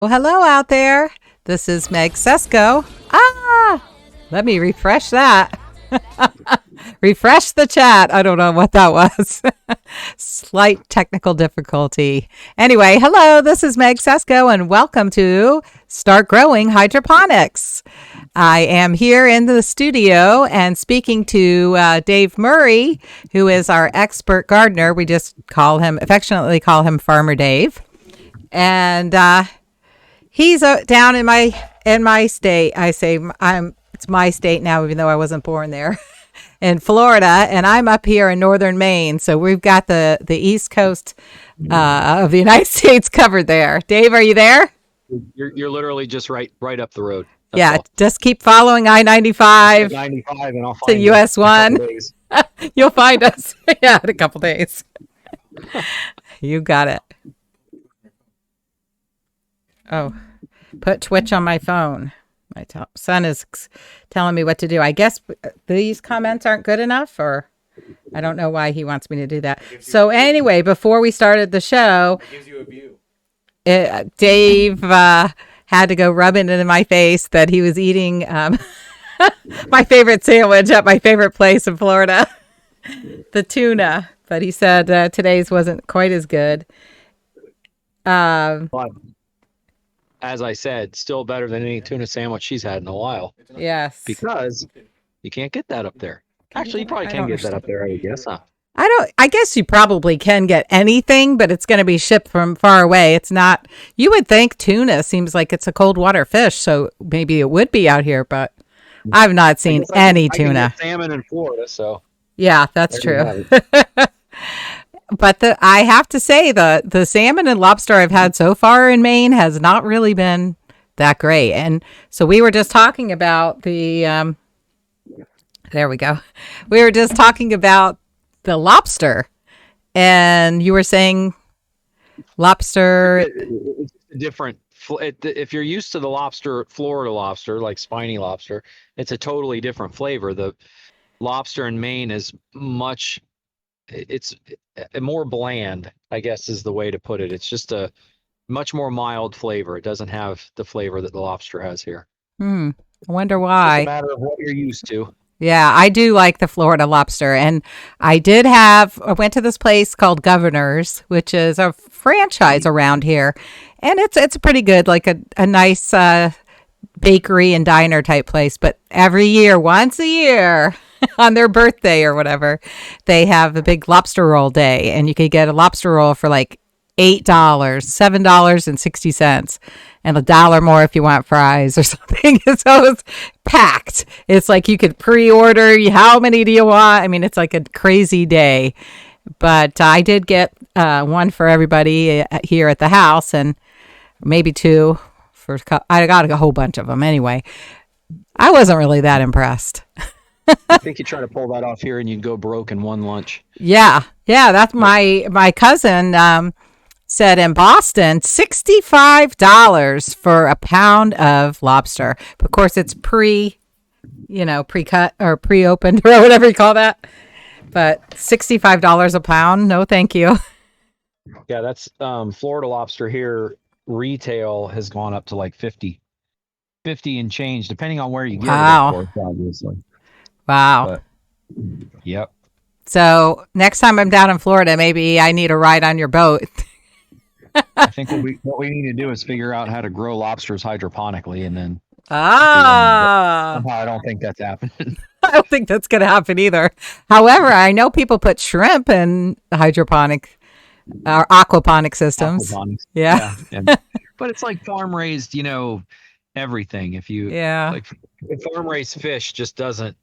Well, hello out there. This is Meg Sesko. Let me refresh that. Refresh the chat. I don't know what that was. Slight technical difficulty. Anyway, hello, this is Meg Sesko, and welcome to Start Growing Hydroponics. I am here in the studio and speaking to Dave Murray, who is our expert gardener. We just affectionately call him Farmer Dave. And he's down in my state. I say it's my state now, even though I wasn't born there, in Florida, and I'm up here in northern Maine. So we've got the East Coast of the United States covered there. Dave, are you there? You're literally just right up the road. That's all. Just keep following I-95 and I'll find to US 1. You'll find us. Yeah, in a couple days. You got it. Oh, put Twitch on my phone. My son is telling me what to do. I guess these comments aren't good enough, or I don't know why he wants me to do that. So anyway, before we started the show, it gives you a view. Dave had to go rub it into my face that he was eating my favorite sandwich at my favorite place in Florida, the tuna. But he said today's wasn't quite as good. As I said, still better than any tuna sandwich she's had in a while. Yes. Because you can't get that up there. Actually, you probably can get that up there, I guess. Huh? I guess you probably can get anything, but it's going to be shipped from far away. It's not, you would think tuna seems like it's a cold water fish, so maybe it would be out here, but I've not seen any tuna. I can get salmon in Florida, so. Yeah, that's true. But I have to say the salmon and lobster I've had so far in Maine has not really been that great. And so we were just talking about there we go. We were just talking about the lobster, and you were saying lobster. It's different. If you're used to the lobster, Florida lobster, like spiny lobster, it's a totally different flavor. The lobster in Maine is it's more bland, I guess is the way to put it. It's just a much more mild flavor. It doesn't have the flavor that the lobster has here. I wonder why. It's a matter of what you're used to. Yeah, I do like the Florida lobster. And I went to this place called Governor's, which is a franchise around here. And it's pretty good, like a nice bakery and diner type place. But every year, once a year, on their birthday or whatever, they have a big lobster roll day, and you could get a lobster roll for like $8, $7.60, and $1 more if you want fries or something. So it's packed. It's like you could pre-order. How many do you want? I mean, it's like a crazy day. But I did get one for everybody here at the house, and maybe two I got a whole bunch of them anyway. I wasn't really that impressed. I think you try to pull that off here and you'd go broke in one lunch. Yeah. That's my cousin said in Boston, $65 for a pound of lobster. Of course, it's pre-cut or pre-opened or whatever you call that. But $65 a pound, no thank you. Yeah, that's Florida lobster here. Retail has gone up to like 50 and change, depending on where you get it, of course, obviously. Wow. But, yep. So next time I'm down in Florida, maybe I need a ride on your boat. I think what we need to do is figure out how to grow lobsters hydroponically, and then. Somehow I don't think that's happening. I don't think that's going to happen either. However, I know people put shrimp in hydroponic or aquaponic systems. Aquaponics. Yeah. But it's like farm raised, everything. If farm raised fish just doesn't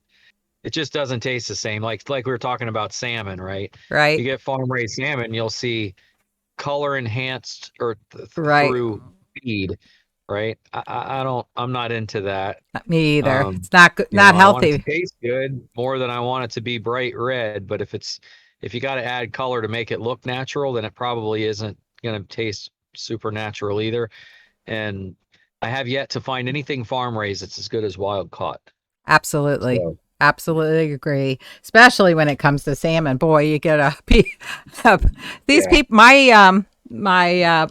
taste the same. Like we were talking about salmon, right? Right. You get farm raised salmon, you'll see color enhanced or through feed, right? I'm not into that. Not me either. It's not good, not healthy. I want it to taste good more than I want it to be bright red. But if you got to add color to make it look natural, then it probably isn't going to taste super natural either. And I have yet to find anything farm raised that's as good as wild caught. Absolutely. So. Absolutely agree. Especially when it comes to salmon. Boy, you get these people, my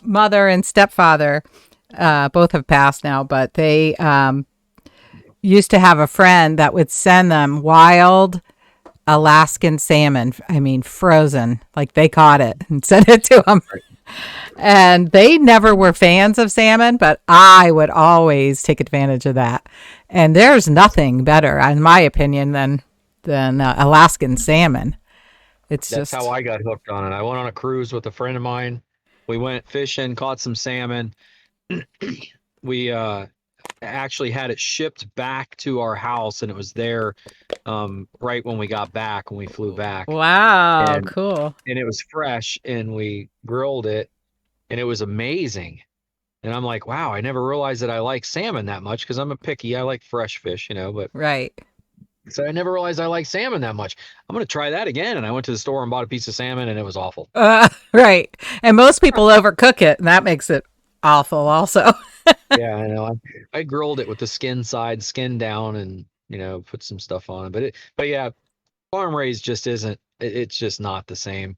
mother and stepfather Both have passed now, but they used to have a friend that would send them wild Alaskan salmon. I mean, frozen, like they caught it and sent it to them. Right. And they never were fans of salmon, but I would always take advantage of that. And there's nothing better, in my opinion, than Alaskan salmon. It's That's how just I got hooked on it. I went on a cruise with a friend of mine. We went fishing, caught some salmon. We actually had it shipped back to our house, and it was there right when we got back, when we flew back. wow, And cool. and it was fresh, and we grilled it, and it was amazing. And I'm like, wow, I never realized that I like salmon that much, because I'm a picky. I like fresh fish, but Right. so I never realized I like salmon that much. I'm gonna try that again. And I went to the store and bought a piece of salmon, and it was awful. Right. And most people overcook it, and that makes it awful also. Yeah, I know. I grilled it with the skin side, skin down, and put some stuff on it. But yeah, farm raised just isn't. It's just not the same.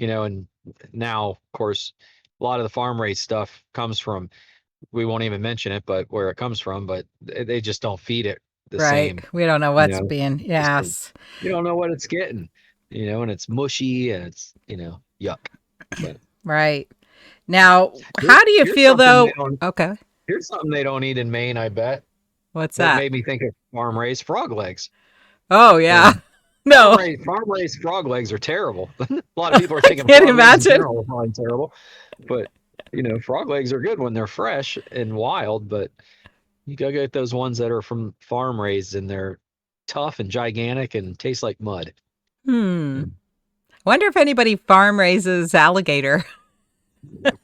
And now, of course, a lot of the farm raised stuff comes from. We won't even mention it, but where it comes from. But they just don't feed it the Right. same. We don't know You what's know, being, just yes. you don't know what it's getting. And it's mushy and it's yuck. But Right. Now, here, how do you here's feel something they though? don't. Okay. Here's something they don't eat in Maine. I bet. What's That that? made me think of farm raised frog legs. Oh, yeah. And No, farm raised frog legs are terrible. A lot of people are I thinking can't frog legs in imagine. general are probably terrible, but frog legs are good when they're fresh and wild. But you gotta get those ones that are from farm raised, and they're tough and gigantic and taste like mud. Hmm. Mm. Wonder if anybody farm raises alligator.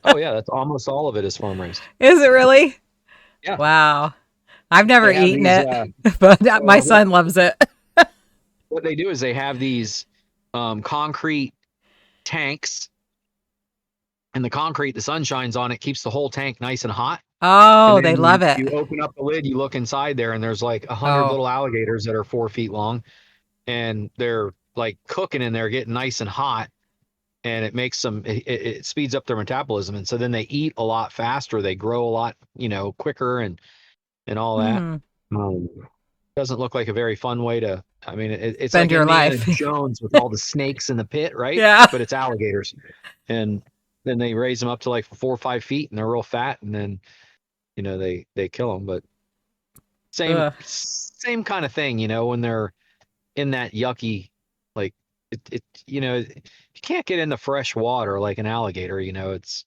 Oh yeah, that's almost all of it is farm raised. Is it really? Yeah, Wow. I've never they have eaten these. it, but my What son loves it. what they do is they have these concrete tanks, and the concrete, the sun shines on it, keeps the whole tank nice and hot. And Oh, they then love it. you open up the lid, you look inside there, and there's like 100 Oh. little alligators that are 4 feet long, and they're like cooking in there, getting nice and hot, and it makes them it speeds up their metabolism, and so then they eat a lot faster, they grow a lot, quicker, and all that. Hmm. Um, doesn't look like a very fun way to. I mean, it's Spend like your Indiana life. Jones with all the snakes in the pit, right? Yeah. But it's alligators, and then they raise them up to like 4 or 5 feet, and they're real fat, and then they kill them. But same Ugh. same kind of thing, when they're in that yucky, like you can't get in the fresh water like an alligator, it's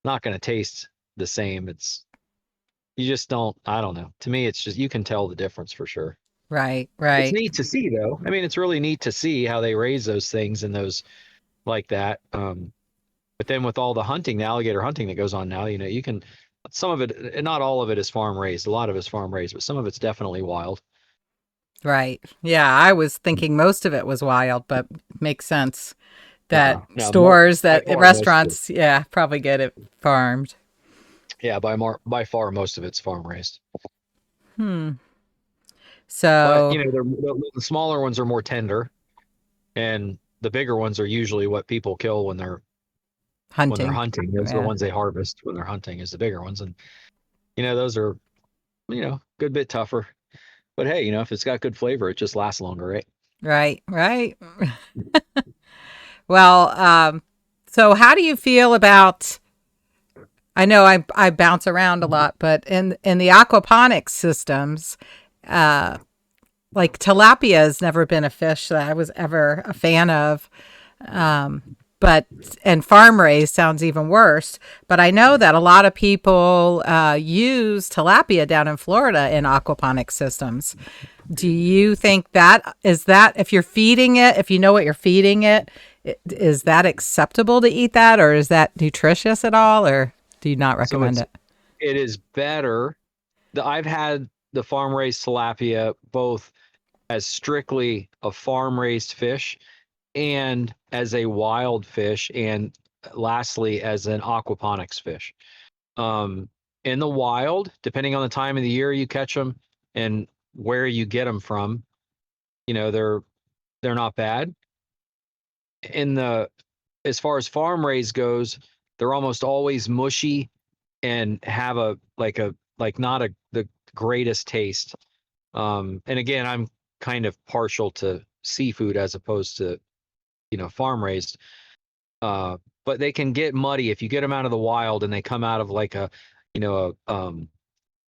not going to taste the same. You just don't. I don't know. To me, it's just you can tell the difference for sure. Right, It's right, neat to see though. I mean, it's really neat to see how they raise those things and those like that. But then with all the hunting, the alligator hunting that goes on now, you can some of it, and not all of it is farm raised. A lot of it's farm raised, but some of it's definitely wild. right. Yeah, I was thinking most of it was wild, but makes sense that No, no, stores, by that far most of it. restaurants, yeah, probably get it farmed. Yeah, by far most of it's farm raised. Hmm. But So the smaller ones are more tender, and the bigger ones are usually what people kill when they're hunting. hunting. Those are the Yeah. ones they harvest when they're hunting is the bigger ones, and those are good bit tougher. But hey, if it's got good flavor, it just lasts longer, right? Right, right. Well, so how do you feel about, I know I bounce around a lot, but in the aquaponics systems, uh, like tilapia has never been a fish that I was ever a fan of. But and farm raised sounds even worse. But I know that a lot of people use tilapia down in Florida in aquaponic systems. Do you think that if you're feeding it, if you know what you're feeding it, is that acceptable to eat that, or is that nutritious at all, or do you not So recommend it? it is better. I've had the farm raised tilapia both as strictly a farm raised fish and as a wild fish, and lastly as an aquaponics fish. Um, in the wild, depending on the time of the year you catch them and where you get them from, they're not bad. In the As far as farm raised goes, they're almost always mushy and have like not the greatest taste. And again, I'm kind of partial to seafood as opposed to, farm raised. But they can get muddy if you get them out of the wild and they come out of like you know,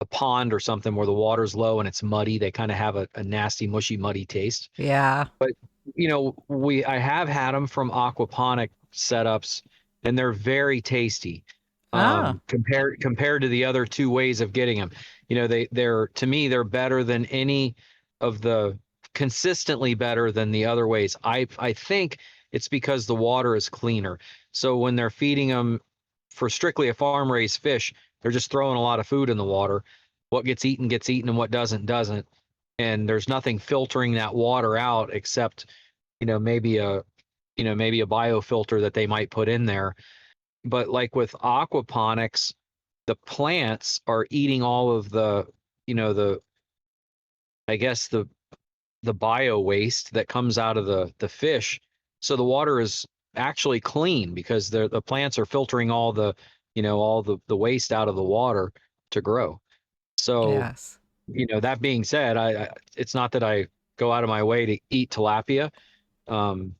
a pond or something where the water's low and it's muddy. They kind of have a nasty, mushy, muddy taste. Yeah. But I have had them from aquaponic setups, and they're very tasty. Oh, Compared to the other two ways of getting them. They're to me they're better than any of the consistently better than the other ways. I think it's because the water is cleaner. So when they're feeding them for strictly a farm raised fish, they're just throwing a lot of food in the water. What gets eaten, and what doesn't. And there's nothing filtering that water out except, maybe maybe a biofilter that they might put in there. But like with aquaponics, the plants are eating all of the, the I guess the bio waste that comes out of the fish. So the water is actually clean because the plants are filtering all the waste out of the water to grow. So, yes. that being said, it's not that I go out of my way to eat tilapia, um,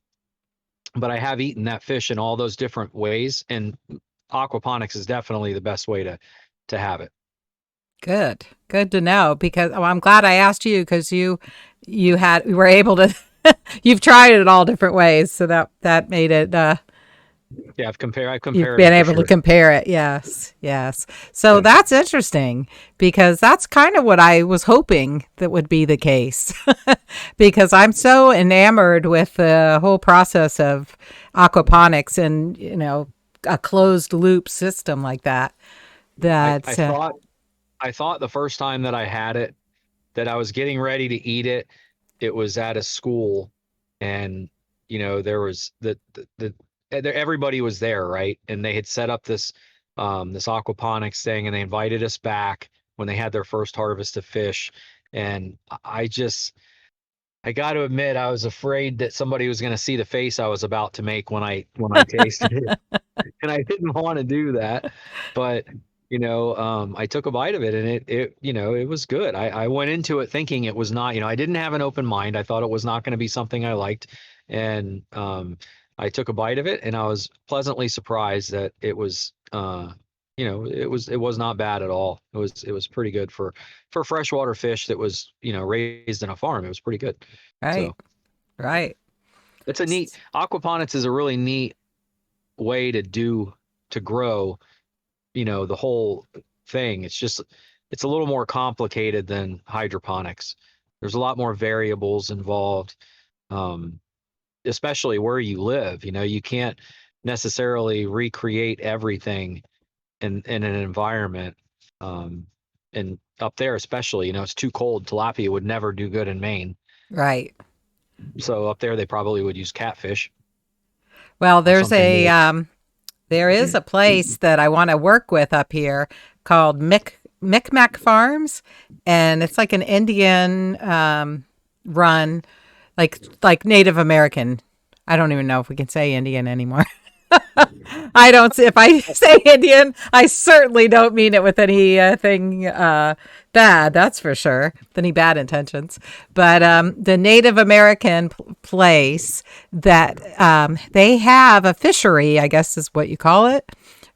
but I have eaten that fish in all those different ways, and aquaponics is definitely the best way to have it. Good. Good to know because I'm glad I asked you because you were able to you've tried it all different ways, so that made it Yeah, I've you've compared them been for able to sure. compare it. Yes. Yes. So Yeah. that's interesting because that's kind of what I was hoping that would be the case. Because I'm so enamored with the whole process of aquaponics and, a closed loop system like that. I, That I thought I thought the first time that I had it that I was getting ready to eat it. It was at a school, and there was everybody was there, right? And they had set up this aquaponics thing, and they invited us back when they had their first harvest of fish. And I got to admit, I was afraid that somebody was going to see the face I was about to make when I tasted it, and I didn't want to do that. But I took a bite of it, and it was good. I went into it thinking it was not, I didn't have an open mind. I thought it was not going to be something I liked, and I took a bite of it, and I was pleasantly surprised that it was, it was not bad at all. It was pretty good for freshwater fish that was, raised in a farm. It was pretty good. right. So Right. it's a neat aquaponics is a really neat way to grow, the whole thing. It's a little more complicated than hydroponics. There's a lot more variables involved, um, especially where you live. You can't necessarily recreate everything in an environment. Um, and up there, especially, it's too cold. Tilapia would never do good in Maine. Right. So up there, they probably would use catfish Well, or something more. there is a place that I want to work with up here called Micmac Farms, and it's like an Indian run, like Native American. I don't even know if we can say Indian anymore. I don't. If I say Indian, I certainly don't mean it with anything bad. That's for sure. With any bad intentions. But the Native American place that they have a fishery, I guess is what you call it.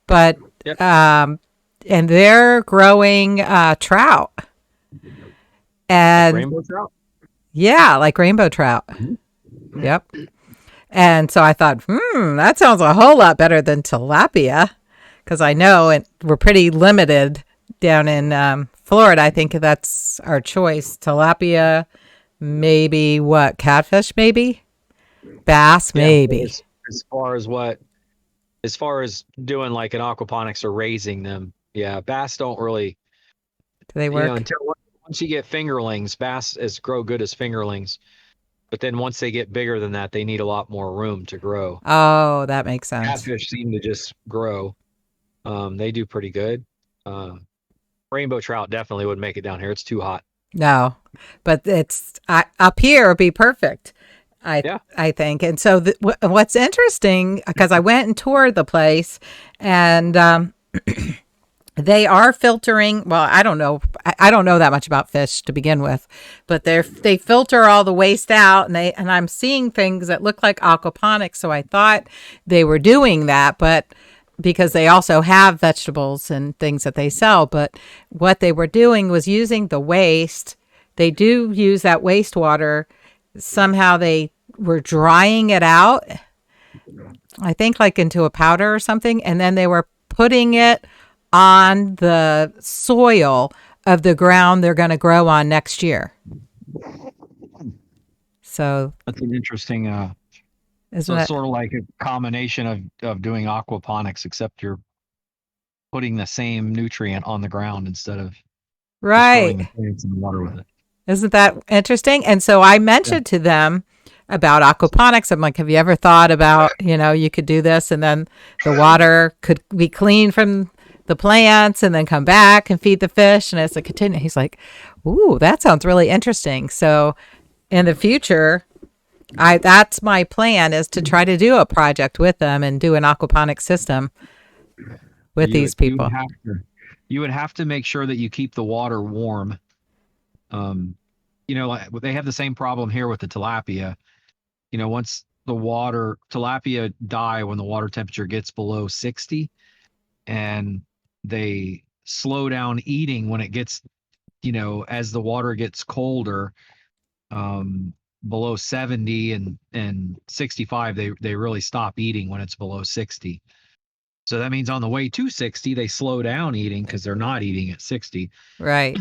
But Yep. and they're growing trout, Like and rainbow trout. yeah, like rainbow trout. Mhm. Yep. And so I thought, that sounds a whole lot better than tilapia, because I know we're pretty limited down in Florida. I think that's our choice. Tilapia, maybe what? Catfish, maybe? Bass, Yeah, but maybe. as far as doing like an aquaponics or raising them, yeah, bass don't really, Do they work? until once you get fingerlings, bass is grow good as fingerlings. But then once they get bigger than that, they need a lot more room to grow. Oh, that makes sense. Catfish seem to just grow. They do pretty good. Uh, Rainbow trout definitely wouldn't make it down here. It's too hot. No, but up here would be perfect. Yeah. I think. And so what's interesting, because I went and toured the place, and They are filtering. Well, I don't know. I don't know that much about fish to begin with, but they filter all the waste out, and I'm seeing things that look like aquaponics. So I thought they were doing that, but because they also have vegetables and things that they sell, but what they were doing was using the waste. They do use that wastewater. Somehow they were drying it out, I think like into a powder or something, and then they were putting it on the soil of the ground they're going to grow on next year. So That's an interesting. isn't So it's that sort of like a combination of doing aquaponics, except you're putting the same nutrient on the ground instead of just growing the right? plants in the water with it. Isn't that interesting? And so I Yeah. mentioned to them about aquaponics. I'm like, have you ever thought about, you could do this and then the water could be clean from the plants and then come back and feed the fish. And as it continues, he's like, ooh, that sounds really interesting. So in the future, that's my plan is to try to do a project with them and do an aquaponics system with You these would you would people. have to you would have to make sure that you keep the water warm. Um, like, they have the same problem here with the tilapia. Once the water tilapia die when the water temperature gets below 60, and they slow down eating when it gets, as the water gets colder, um, below 70 and 65, they really stop eating when it's below 60. So that means on the way to 60, they slow down eating because they're not eating at 60. Right.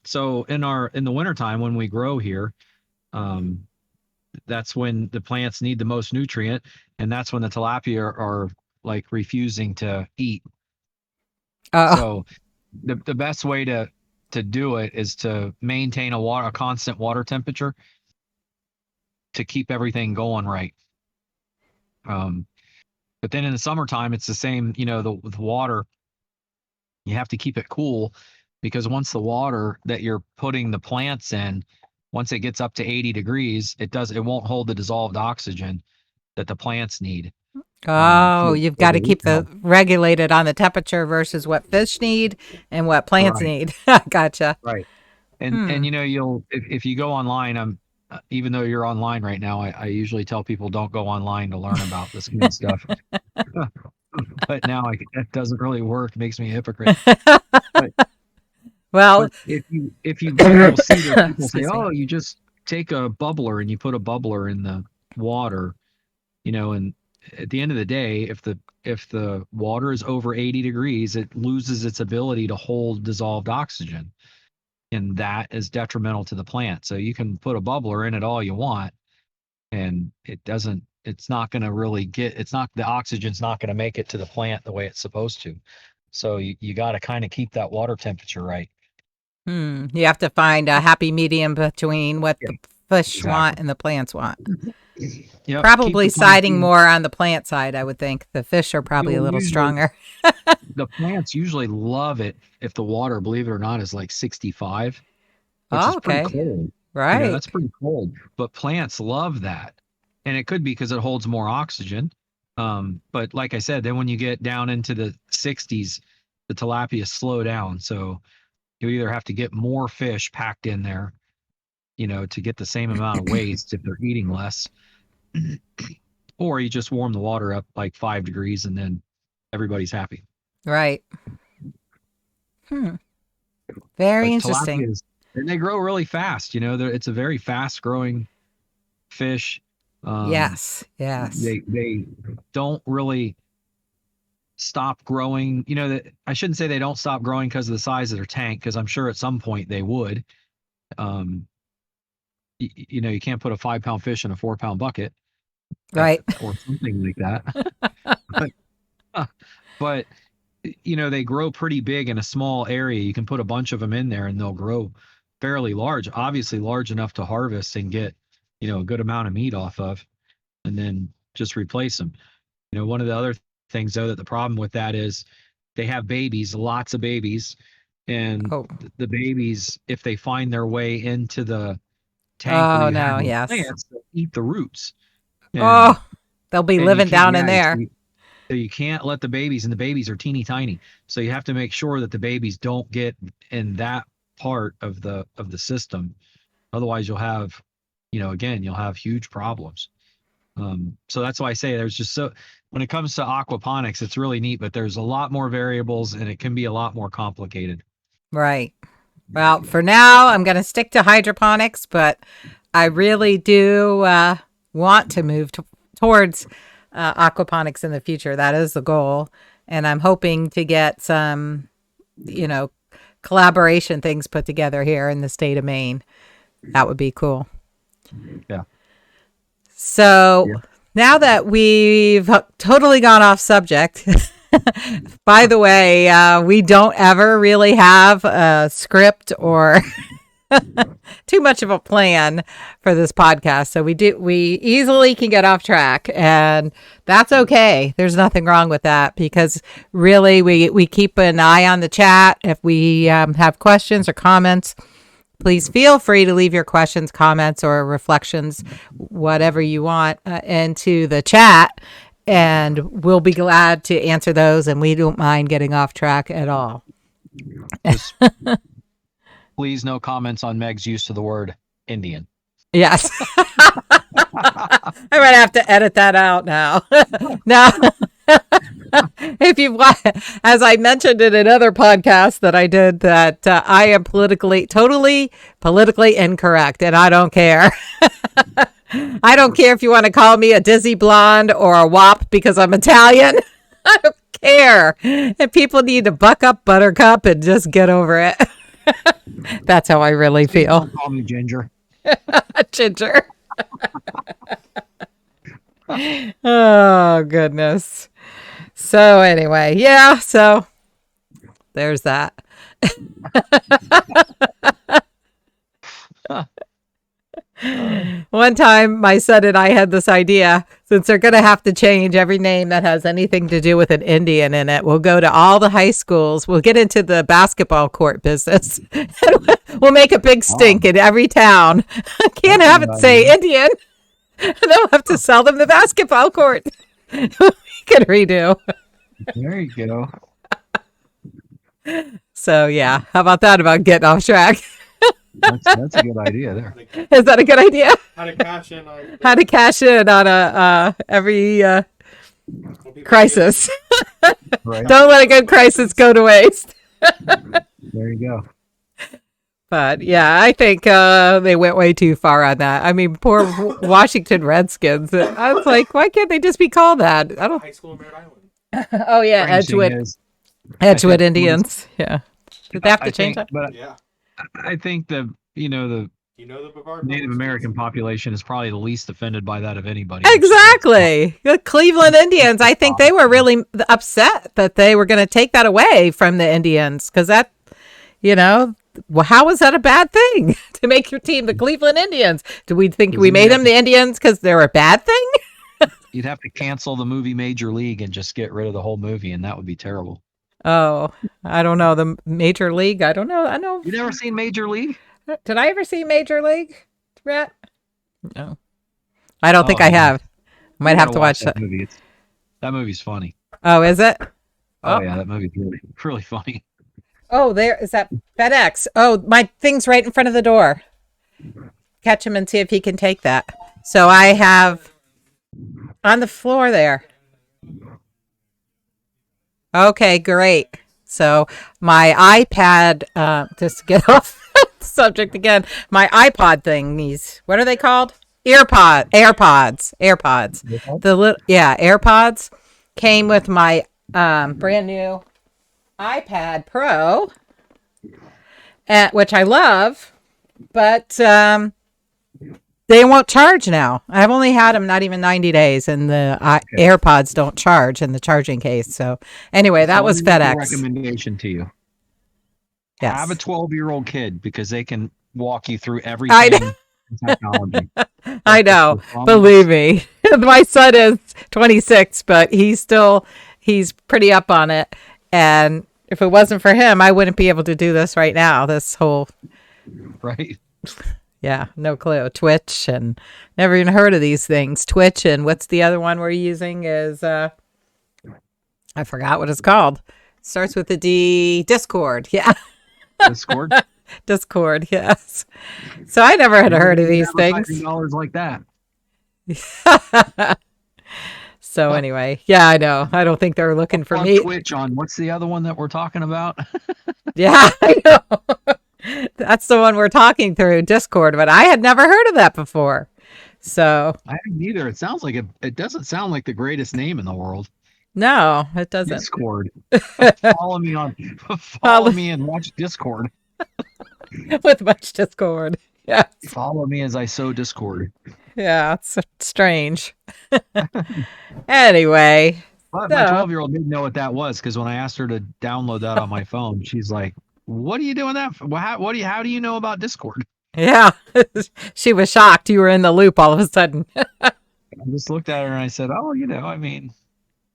So in the wintertime when we grow here, um, that's when the plants need the most nutrient, and that's when the tilapia are like refusing to eat. Oh, So the best way to do it is to maintain a constant water temperature to keep everything going right. Um, but then in the summertime, it's the same. With water, you have to keep it cool, because once the water that you're putting the plants in, once it gets up to 80 degrees, it won't hold the dissolved oxygen that the plants need, oh, for you've for got the to root keep the health. regulated on the temperature versus what fish need and what plants Right, need. Gotcha. right. And Hmm. you'll if you go online, even though you're online right now, I usually tell people don't go online to learn about this kind of stuff. But now that doesn't really work. It makes me a hypocrite. But Well, but if you look, you'll see where people say, excuse me. "Oh, you just take a bubbler and you put a bubbler in the water," and at the end of the day, if the water is over 80 degrees, it loses its ability to hold dissolved oxygen, and that is detrimental to the plant. So you can put a bubbler in it all you want, and it's not going to really it's not, the oxygen's not going to make it to the plant the way it's supposed to. So you got to kind of keep that water temperature right. Hmm. You have to find a happy medium between what Yeah, the fish want exactly. and the plants want. Yep. Keep Probably the plants siding more on the plant side, I would think. The fish are probably a you'll little usually stronger. The plants usually love it if the water, believe it or not, is like 65, which Oh, is pretty okay. cold. Right. That's pretty cold, but plants love that. And it could be because it holds more oxygen. But like I said, then when you get down into the 60s, the tilapia slow down. So you either have to get more fish packed in there, to get the same amount of waste if they're eating less, or you just warm the water up like 5 degrees and then everybody's happy. Right. Hmm. Very But interesting. tilapias, and they grow really fast. It's a very fast growing fish. Um, Yes. Yes. they don't really stop growing. That I shouldn't say they don't stop growing because of the size of their tank, because I'm sure at some point they would. Um, you can't put a 5 pound fish in a 4 pound bucket, Right. or something like that. but but they grow pretty big in a small area. You can put a bunch of them in there and they'll grow fairly large, obviously large enough to harvest and get, a good amount of meat off of, and then just replace them. One of the other things though, that the problem with that is they have babies, lots of babies, and Oh. the babies, if they find their way into the tank where Oh you have no. your Yes. plants, they'll eat the roots. And Oh, they'll be and you living can't, down in yeah, there. So you can't let the babies, and the babies are teeny tiny. So you have to make sure that the babies don't get in that part of the system. Otherwise you'll have, again, you'll have huge problems. So that's why I say there's just when it comes to aquaponics, it's really neat, but there's a lot more variables and it can be a lot more complicated. Right. Well, for now, I'm going to stick to hydroponics, but I really do want to move towards aquaponics in the future. That is the goal. And I'm hoping to get some, collaboration things put together here in the state of Maine. That would be cool. Yeah. So now that we've totally gone off subject, by the way, we don't ever really have a script or too much of a plan for this podcast. So we easily can get off track, and that's okay. There's nothing wrong with that, because really we keep an eye on the chat. If we have questions or comments, please feel free to leave your questions, comments, or reflections, whatever you want, into the chat, and we'll be glad to answer those, and we don't mind getting off track at all. Please, no comments on Meg's use of the word Indian. Yes. I might have to edit that out now. Now, if you want, as I mentioned in another podcast that I did, that I am totally politically incorrect, and I don't care. I don't care if you want to call me a dizzy blonde or a wop because I'm Italian. I don't care. And people need to buck up, Buttercup, and just get over it. That's how I really feel. Call me Ginger. Ginger. Oh, goodness. So anyway, yeah, so there's that. One time my son and I had this idea, since they're going to have to change every name that has anything to do with an Indian in it. We'll go to all the high schools. We'll get into the basketball court business. We'll make a big stink in every town. Can't have it say Indian. They'll have to sell them the basketball court. We can redo. There you go. So yeah, how about that about getting off track? That's a good idea there. Is that a good idea? How to cash in on every crisis. Right. Don't let a good crisis go to waste. There you go. But yeah, I think they went way too far on that. I mean, poor Washington Redskins. I was like, why can't they just be called that? I don't. high school in Merritt Island. Oh yeah, Edgewood Indians. Yeah. Did they have to change that? But Yeah. I think the the Native American population is probably the least offended by that of anybody. Exactly. The Cleveland Indians, I think they were really upset that they were going to take that away from the Indians, because that, well, how was that a bad thing to make your team the Cleveland Indians? Do we think we made them the Indians because they're a bad thing? You'd have to cancel the movie Major League and just get rid of the whole movie, and that would be terrible. Oh, I don't know. The Major League? I don't know. I know. You never seen Major League? Did I ever see Major League, Brett? No. I don't think I have. I might have to watch that. Movie. That movie's funny. Oh, is it? Oh, yeah, that movie's really funny. Oh, there is that FedEx. Oh, my thing's right in front of the door. Catch him and see if he can take that. So I have on the floor there. Okay, great. So my iPad, just to get off the subject again, my iPod thingies, what are they called? AirPods. AirPods came with my brand new iPad Pro, which I love, but they won't charge now. I've only had them not even 90 days, and the AirPods don't charge in the charging case. So anyway, that was FedEx. Recommendation to you. Yes. Have a 12-year-old kid, because they can walk you through everything in technology. I know. Believe me. My son is 26, but he's pretty up on it. And if it wasn't for him, I wouldn't be able to do this right now. This whole. Right. Yeah, no clue. Twitch, and never even heard of these things. Twitch, and what's the other one we're using is I forgot what it's called. Starts with a D. Discord. Yeah. Discord. Discord. Yes. So I never had heard of these Advertising things. dollars like that. So anyway, yeah, I know. I don't think they're looking for On me. Twitch on what's the other one that we're talking about? Yeah, I know. That's the one we're talking through, Discord, but I had never heard of that before. So I haven't either. It sounds like it doesn't sound like the greatest name in the world. no, it doesn't. Discord. Follow me on follow Follow- me and watch Discord. With much Discord. Yeah. Follow me as I sow Discord. Yeah, it's strange. Anyway, But my so 12-year-old didn't know what that was because when I asked her to download that on my phone, she's like, "What are you doing that for? How do you know about Discord?" yeah, she was shocked you were in the loop all of a sudden. I just looked at her and I said, "Oh, I mean,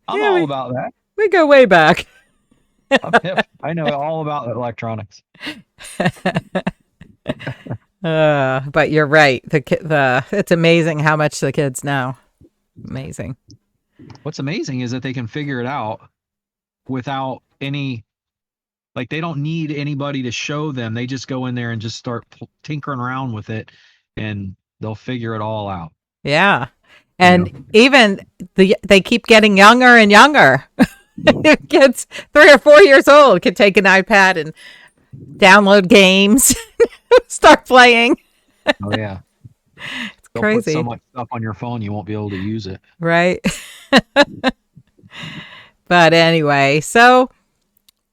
I'm Yeah, all about that. We go way back. I'm hip. I know all about electronics." But you're right. It's amazing how much the kids know. Amazing. What's amazing is that they can figure it out without any, like, they don't need anybody to show them. They just go in there and just start tinkering around with it and they'll figure it all out. Yeah. And even they keep getting younger and younger. Kids 3 or 4 years old can take an iPad and download games, start playing. Oh yeah. They'll Crazy. put so much stuff on your phone you won't be able to use it. Right. But anyway, so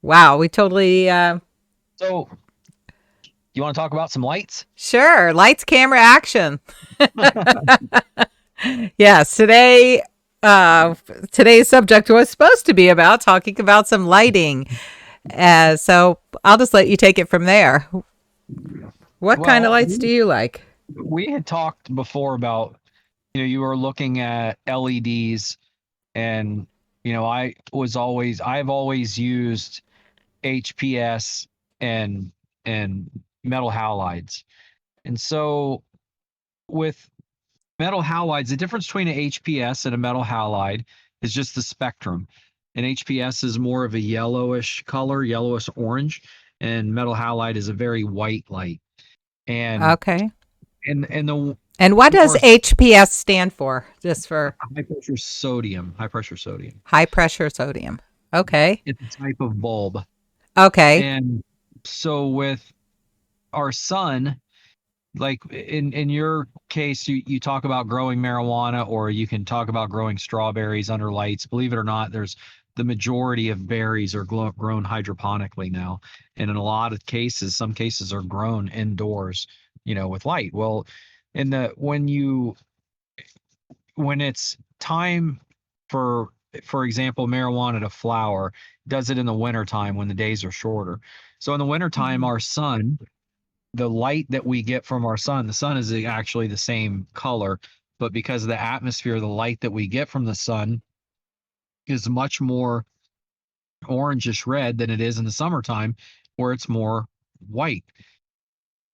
wow, we totally So you want to talk about some lights? sure. Lights, camera, action. Yes, today's subject was supposed to be about talking about some lighting. So I'll just let you take it from there. What kind of Well, lights do you like? We had talked before about, you were looking at LEDs and, I've always used HPS and metal halides. And so with metal halides, the difference between an HPS and a metal halide is just the spectrum. An HPS is more of a yellowish color, yellowish orange, and metal halide is a very white light. And Okay. and the And what does more HPS stand for? Just for high pressure sodium. high pressure sodium. Okay. It's a type of bulb. Okay. And so with our son, like in your case, you talk about growing marijuana, or you can talk about growing strawberries under lights. Believe it or not, there's the majority of berries are grown hydroponically now, and in a lot of cases, some cases are grown indoors, with light. Well, when it's time for example, marijuana to flower, does it in the wintertime when the days are shorter. So in the wintertime, our sun, the light that we get from our sun, the sun is actually the same color, but because of the atmosphere, the light that we get from the sun is much more orangish red than it is in the summertime, where it's more white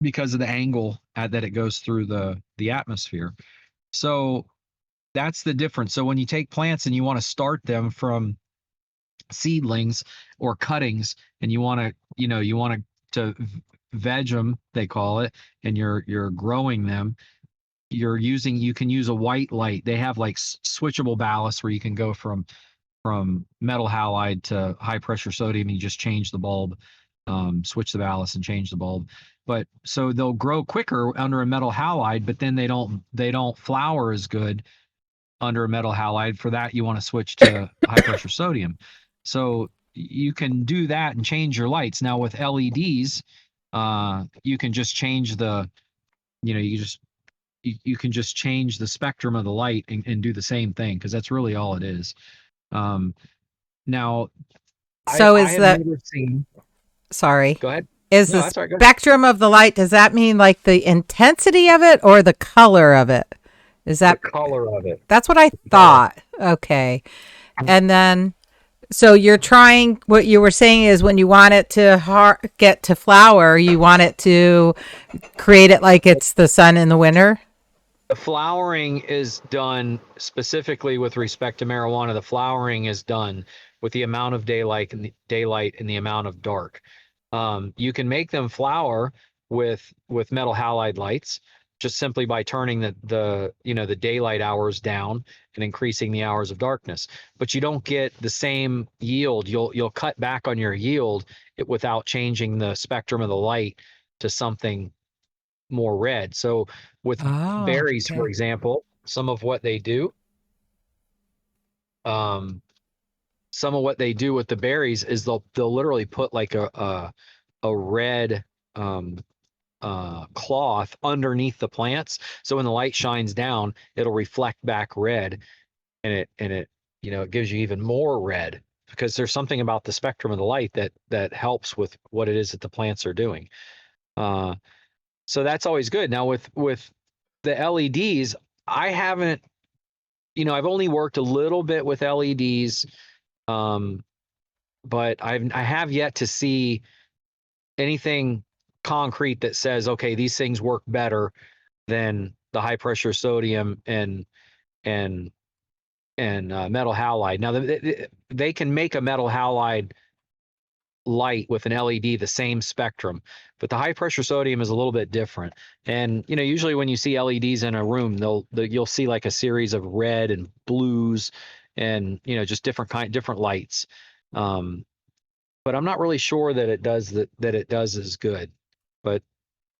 because of the angle that it goes through the atmosphere. So that's the difference. So when you take plants and you want to start them from seedlings or cuttings, and you want to veg them, they call it, and you're growing them, you can use a white light. They have like switchable ballasts where you can go from metal halide to high pressure sodium. You just change the bulb, switch the ballast and change the bulb. But so they'll grow quicker under a metal halide, but then they don't flower as good under a metal halide. For that, you want to switch to high pressure sodium. So you can do that and change your lights. Now with LEDs, you can just change you can just change the spectrum of the light and do the same thing, because that's really all it is. Now, So I have never seen. sorry. Go ahead. Is No, the that's all right, go ahead. spectrum of the light, does that mean like the intensity of it or the color of it? Is that The color of it. That's what I thought. Okay. And then so what you were saying is when you want it to get to flower, you want it to create it like it's the sun in the winter? The flowering is done specifically with respect to marijuana. The flowering is done with the amount of daylight and the amount of dark. You can make them flower with metal halide lights just simply by turning the daylight hours down and increasing the hours of darkness. But you don't get the same yield. You'll cut back on your yield without changing the spectrum of the light to something more red. So with Oh, berries, for okay. example, some of what they do um with the berries is they'll literally put like a red cloth underneath the plants, so when the light shines down it'll reflect back red, and it it gives you even more red because there's something about the spectrum of the light that helps with what it is that the plants are doing. So that's always good. Now with the LEDs, I haven't, I've only worked a little bit with LEDs, but I have yet to see anything concrete that says, okay, these things work better than the high pressure sodium and metal halide. Now they can make a metal halide light with an LED the same spectrum, but the high pressure sodium is a little bit different. And usually when you see LEDs in a room, you'll see like a series of red and blues and just different lights. But I'm not really sure that it does as good. But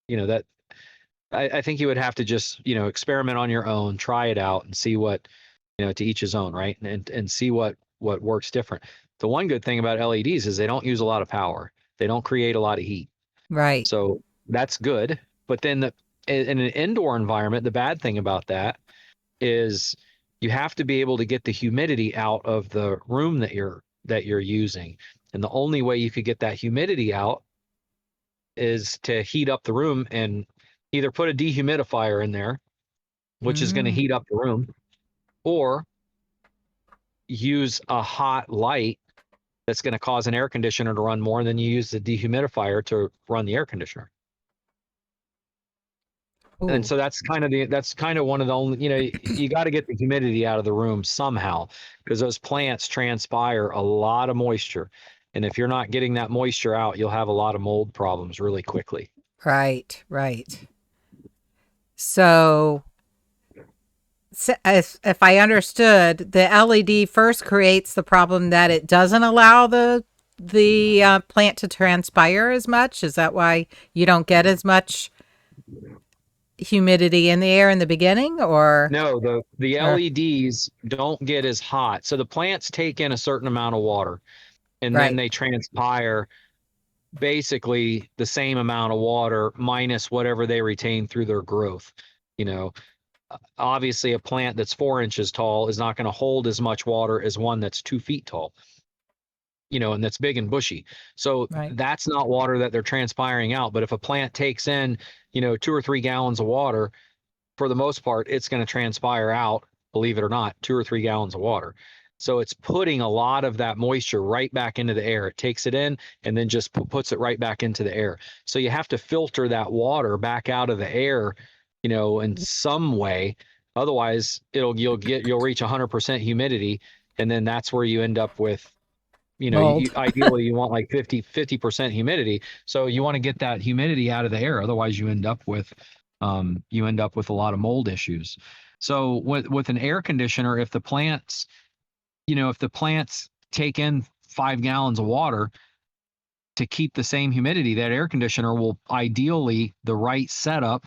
that I think you would have to just experiment on your own, try it out, and see what to each his own, right? And see what works different. The one good thing about LEDs is they don't use a lot of power. They don't create a lot of heat. Right. So that's good. But then in an indoor environment, the bad thing about that is you have to be able to get the humidity out of the room that you're using. And the only way you could get that humidity out is to heat up the room and either put a dehumidifier in there, which is going to Mm. heat up the room, or use a hot light that's going to cause an air conditioner to run more, and then you use the dehumidifier to run the air conditioner. And Ooh. so that's kind of one of the only, you got to get the humidity out of the room somehow, because those plants transpire a lot of moisture. And if you're not getting that moisture out, you'll have a lot of mold problems really quickly. Right. Right. So, if I understood, the LED first creates the problem that it doesn't allow the plant to transpire as much. Is that why you don't get as much humidity in the air in the beginning, or No, the or LEDs don't get as hot. So the plants take in a certain amount of water, and then right? they transpire basically the same amount of water minus whatever they retain through their growth. You know, Obviously a plant that's 4 inches tall is not going to hold as much water as one that's 2 feet tall, and that's big and bushy. So Right. that's not water that they're transpiring out. But if a plant takes in, 2 or 3 gallons of water, for the most part, it's going to transpire out, believe it or not, 2 or 3 gallons of water. So it's putting a lot of that moisture right back into the air. It takes it in and then just puts it right back into the air. So you have to filter that water back out of the air, in some way. Otherwise, you'll reach 100% humidity, and then that's where you end up with, Mold. ideally you want like 50% humidity. So you want to get that humidity out of the air. Otherwise, you end up with a lot of mold issues. So with an air conditioner, if the plants take in 5 gallons of water to keep the same humidity, that air conditioner will ideally, the right setup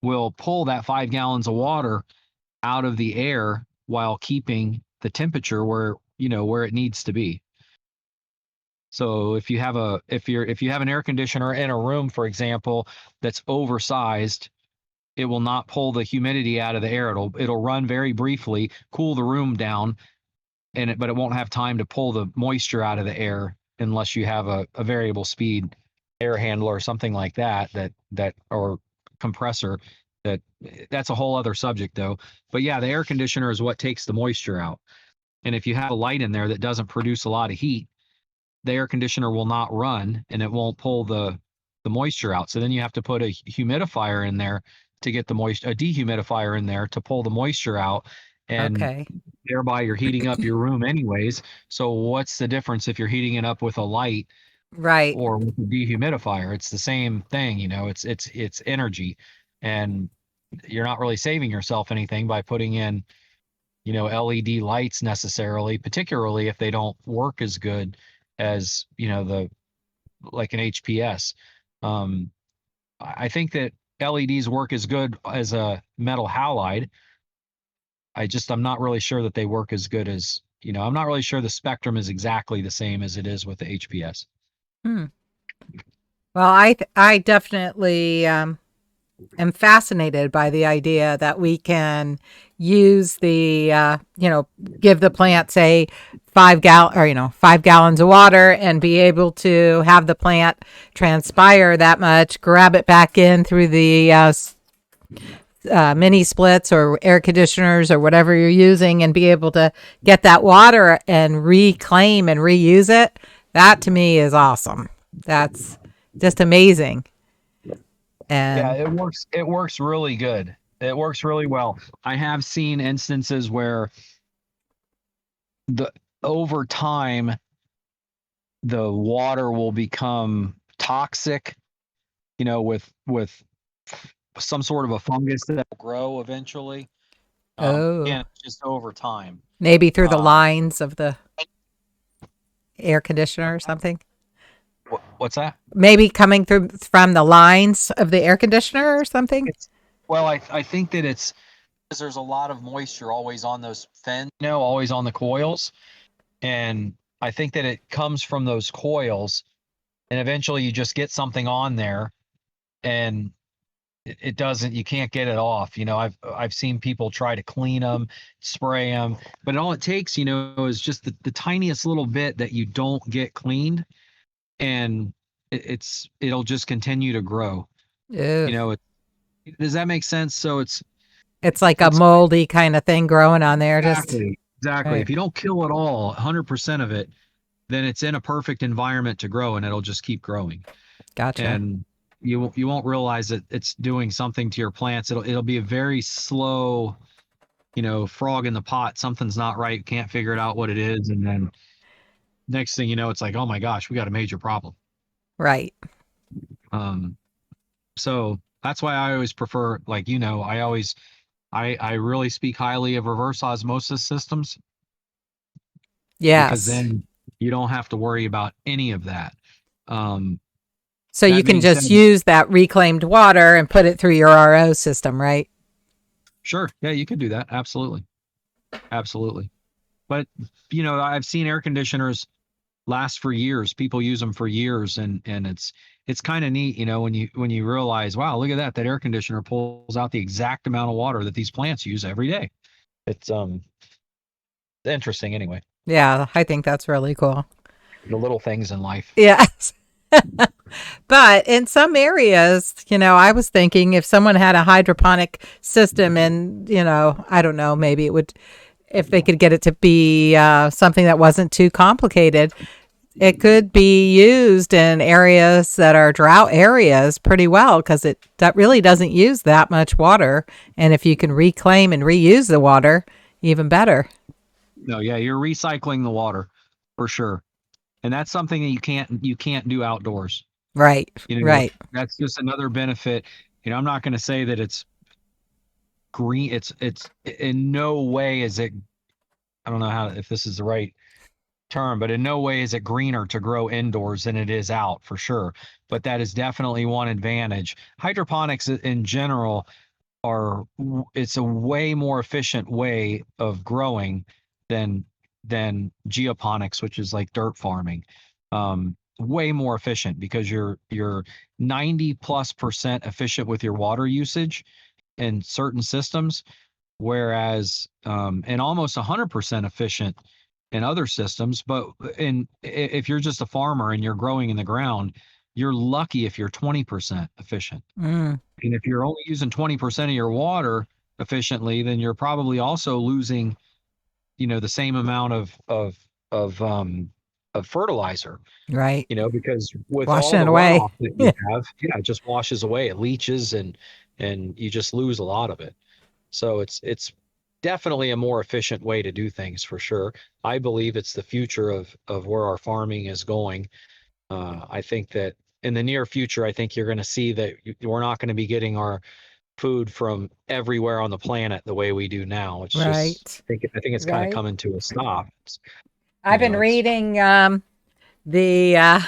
will pull that 5 gallons of water out of the air while keeping the temperature where it needs to be. So if you have an air conditioner in a room, for example, that's oversized, it will not pull the humidity out of the air. It'll run very briefly, cool the room down, but it won't have time to pull the moisture out of the air unless you have a variable speed air handler or something like that or compressor. That's a whole other subject though. But yeah, the air conditioner is what takes the moisture out. And if you have a light in there that doesn't produce a lot of heat, the air conditioner will not run and it won't pull the moisture out. So then you have to put a humidifier in there to get the moisture, a dehumidifier in there to pull the moisture out. and Okay. thereby you're heating up your room anyways. So what's the difference if you're heating it up with a light Right. or with a dehumidifier? It's the same thing, it's energy, and you're not really saving yourself anything by putting in, LED lights necessarily, particularly if they don't work as good as, the like an HPS. Um, I think that LEDs work as good as a metal halide. I'm not really sure that they work as good as, I'm not really sure the spectrum is exactly the same as it is with the HPS. Hmm. Well, I definitely am fascinated by the idea that we can use the give the plant, say, 5 gallons of water, and be able to have the plant transpire that much, grab it back in through the mini splits or air conditioners or whatever you're using, and be able to get that water and reclaim and reuse it. That to me is awesome. That's just amazing. Yeah, And it works really good. It works really well. I have seen instances where the over time the water will become toxic, with some sort of a fungus that will grow eventually. oh, Again, just over time. maybe through the Um, lines of the air conditioner or something. what's that? Maybe coming through from the lines of the air conditioner or something. It's well, I think that it's because there's a lot of moisture always on those fins, always on the coils, and I think that it comes from those coils, and eventually you just get something on there, and it doesn't. You can't get it off. I've seen people try to clean them, spray them, but all it takes, is just the tiniest little bit that you don't get cleaned, and it'll just continue to grow. Ugh. Does that make sense? So It's like a it's moldy kind of thing growing on there. Just exactly. right. If you don't kill it all, 100% of it, then it's in a perfect environment to grow, and it'll just keep growing. Gotcha. And you won't realize that it's doing something to your plants. It'll be a very slow, frog in the pot. Something's not right. Can't figure it out what it is, and then next thing you know, it's like, oh my gosh, we got a major problem. Right. Um, so that's why I always prefer, like, I really speak highly of reverse osmosis systems, because Yes. then you don't have to worry about any of that. Um, So you that can being just said, use that reclaimed water and put it through your RO system, right? sure, yeah, you can do that. Absolutely, absolutely. But I've seen air conditioners last for years. People use them for years, and it's kind of neat, when you realize, wow, look at that. That air conditioner pulls out the exact amount of water that these plants use every day. It's interesting anyway. Yeah, I think that's really cool. The little things in life. Yes. But in some areas, I was thinking if someone had a hydroponic system and, I don't know, maybe it would, if they could get it to be something that wasn't too complicated, it could be used in areas that are drought areas pretty well, because that really doesn't use that much water. And if you can reclaim and reuse the water, even better. No, yeah, you're recycling the water for sure. And that's something that you can't do outdoors. Right. Right. That's just another benefit. I'm not going to say that it's green. It's in no way is it, I don't know if this is the right term, but in no way is it greener to grow indoors than it is out, for sure. But that is definitely one advantage. Hydroponics in general it's a way more efficient way of growing than geoponics, which is like dirt farming. Way more efficient because you're 90+% efficient with your water usage in certain systems, whereas and almost 100% efficient in other systems. But if you're just a farmer and you're growing in the ground, you're lucky if you're 20% efficient. Mm, And if you're only using 20% of your water efficiently, then you're probably also losing, the same amount of fertilizer, right. because with all Washing the it away. runoff that you have, yeah, it just washes away. It leaches, and you just lose a lot of it. So it's definitely a more efficient way to do things for sure. I believe it's the future of where our farming is going. I think that in the near future, I think you're going to see that we're not going to be getting our food from everywhere on the planet the way we do now. It's just, Right. I think it's kind of Right. coming to a stop. I've been It's reading the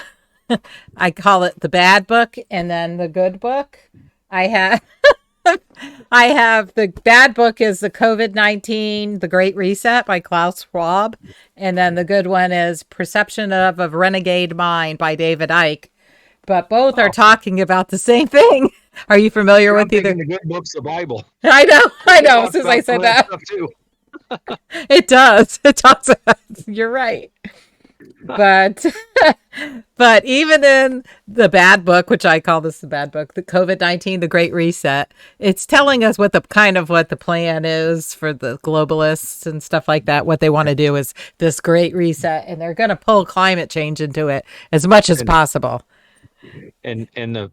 I call it the bad book and then the good book. I have I have the bad book is the COVID-19, The Great Reset by Klaus Schwab, and then the good one is Perception of a Renegade Mind by David Icke. But both are oh, talking about the same thing. Are you familiar I'm with either? thinking the good book's the Bible. I It know. talks Since I about some said of that that, stuff too. it does. It talks about. You're right. But but even in the bad book, which I call this the bad book, the COVID-19, the Great Reset, it's telling us what the plan is for the globalists and stuff like that. What they want to do is this Great Reset, and they're going to pull climate change into it as much as And possible. and the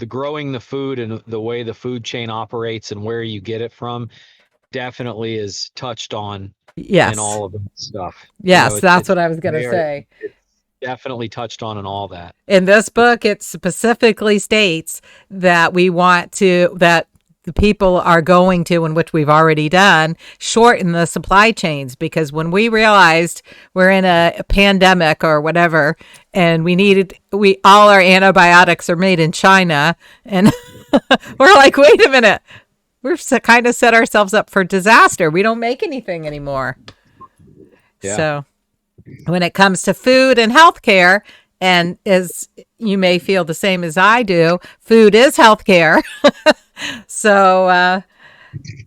growing the food and the way the food chain operates and where you get it from definitely is touched on in Yes. all of that stuff. Yes, that's It's what I was going to there. say. It's definitely touched on in all that. In this It's book, it specifically states that that the people are going to, and which we've already done, shorten the supply chains, because when we realized we're in a pandemic or whatever, and all our antibiotics are made in China, and we're like, wait a minute, kind of set ourselves up for disaster. We don't make anything anymore. yeah. So when it comes to food and healthcare, and as you may feel the same as I do, food is healthcare. So,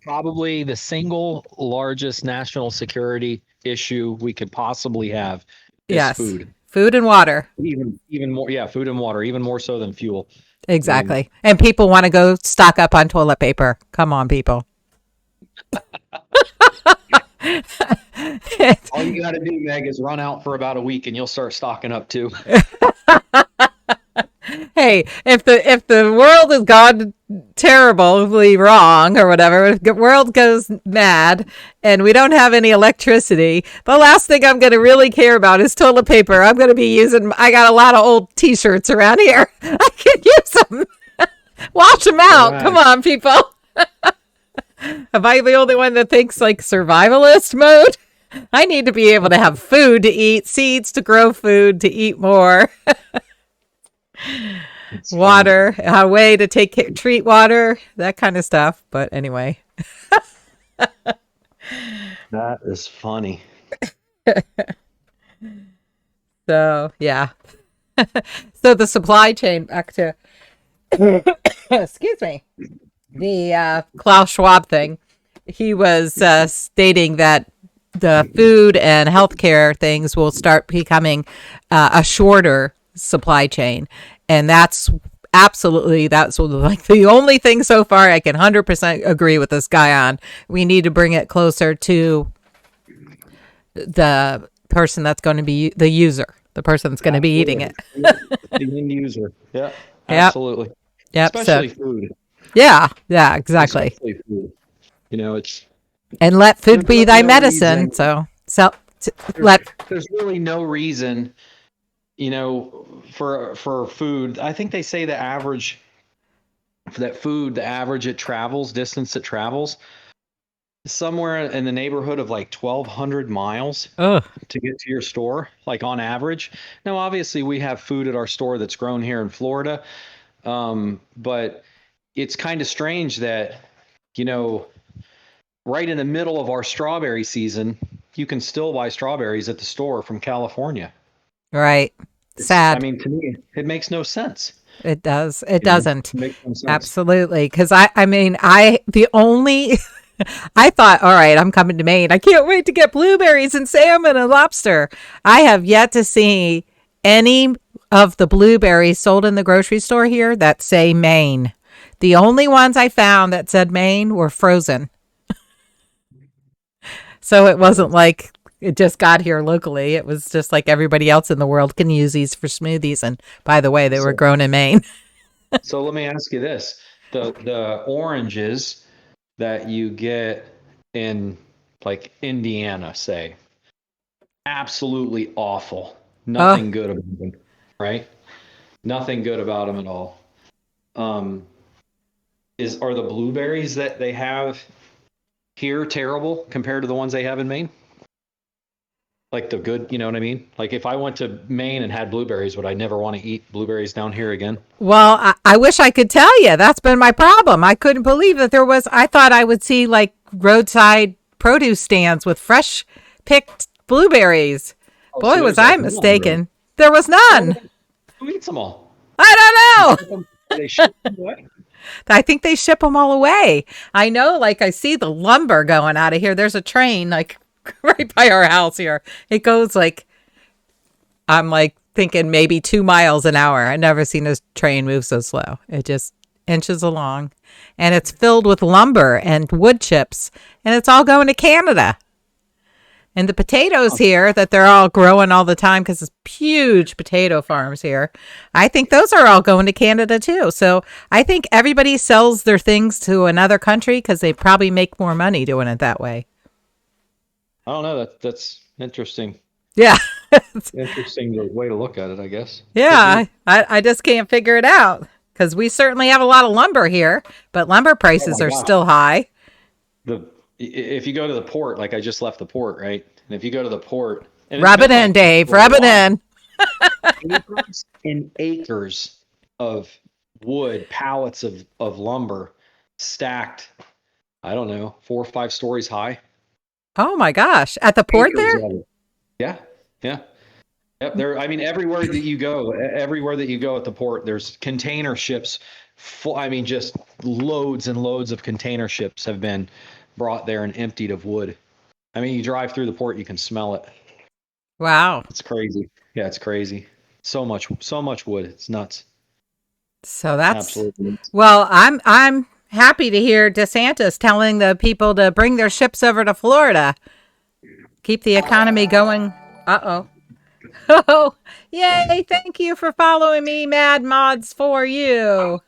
Probably the single largest national security issue we could possibly have is yes, food. food and water. Even more, yeah, food and water, even more so than fuel. I mean, Exactly. And people want to go stock up on toilet paper. Come on, people. all you got to do, Meg, is run out for about a week, and you'll start stocking up too. Hey, if the world has gone terribly wrong or whatever, if the world goes mad and we don't have any electricity, the last thing I'm going to really care about is toilet paper. I'm going to be using. I got a lot of old T-shirts around here. I can use them. Wash them out. Right. Come on, people. Am I the only one that thinks like survivalist mode? I need to be able to have food to eat, seeds to grow food, to eat more. It's Water, a way to treat water, that kind of stuff. But anyway, That is funny. so yeah. So the supply chain, back to, excuse me, the Klaus Schwab thing. He was stating that the food and healthcare things will start becoming a shorter supply chain, and that's like the only thing so far I can 100% agree with this guy on. We need to bring it closer to the person that's going to be the user, the person that's going to be eating it. The end user. Yeah, Yep. absolutely. Yep. Especially So food. yeah, exactly. Especially food. It's And let food there's be really thy no medicine. reason. So let There's really no reason, for food. I think they say the average for that food, the average distance it travels, somewhere in the neighborhood of like 1,200 miles ugh, to get to your store, like on average. Now, obviously, we have food at our store that's grown here in Florida, but it's kind of strange that, right in the middle of our strawberry season, you can still buy strawberries at the store from California. right. I Sad. mean, to me, it makes no sense. It does. It You know, doesn't. it makes no sense. Absolutely. Because the only, I thought, all right, I'm coming to Maine. I can't wait to get blueberries and salmon and lobster. I have yet to see any of the blueberries sold in the grocery store here that say Maine. The only ones I found that said Maine were frozen. So it wasn't like it just got here locally. It was just like everybody else in the world can use these for smoothies. And by the way, they were grown in Maine. So let me ask you this: the oranges that you get in like Indiana, say, absolutely awful. Oh, Nothing good about them, right? Nothing good about them at all. Um, are the blueberries that they have here terrible compared to the ones they have in Maine? Like the good, you know what I mean? Like if I went to Maine and had blueberries, would I never want to eat blueberries down here again? well, I wish I could tell you. That's been my problem. I couldn't believe that there was, I thought I would see like roadside produce stands with fresh picked blueberries. Oh, Boy, so was there's I like none, really. mistaken. There was none. Who eats them all? I don't know. They ship them away? I think they ship them all away. I know, like, I see the lumber going out of here. There's a train, like, right by our house here. It goes, like, I'm, like, thinking maybe 2 miles an hour. I never seen a train move so slow. It just inches along. And it's filled with lumber and wood chips. And it's all going to Canada. And the potatoes here that they're all growing all the time because it's huge potato farms here. I think those are all going to Canada too. So I think everybody sells their things to another country because they probably make more money doing it that way. I don't know. That's interesting. Yeah. Interesting way to look at it, I guess. Yeah. I just can't figure it out because we certainly have a lot of lumber here, but lumber prices are gosh. still high. If you go to the port, like I just left the port, right? And if you go to the port, and Rub it in, Dave. Rub it in. acres and acres of wood, pallets of lumber stacked, I don't know, 4 or 5 stories high. Oh my gosh. At the port Acres there? of it. Yeah. Yeah. Yep. There, I mean, everywhere that you go at the port, there's container ships full. I mean, just loads and loads of container ships have been brought there and emptied of wood. I mean, you drive through the port, you can smell it. Wow. It's crazy. Yeah, it's crazy. So much wood. It's nuts. So that's Absolutely. well, I'm happy to hear DeSantis telling the people to bring their ships over to Florida. Keep the economy going. Uh-oh. Oh, yay. Thank you for following me, Mad Mods for you.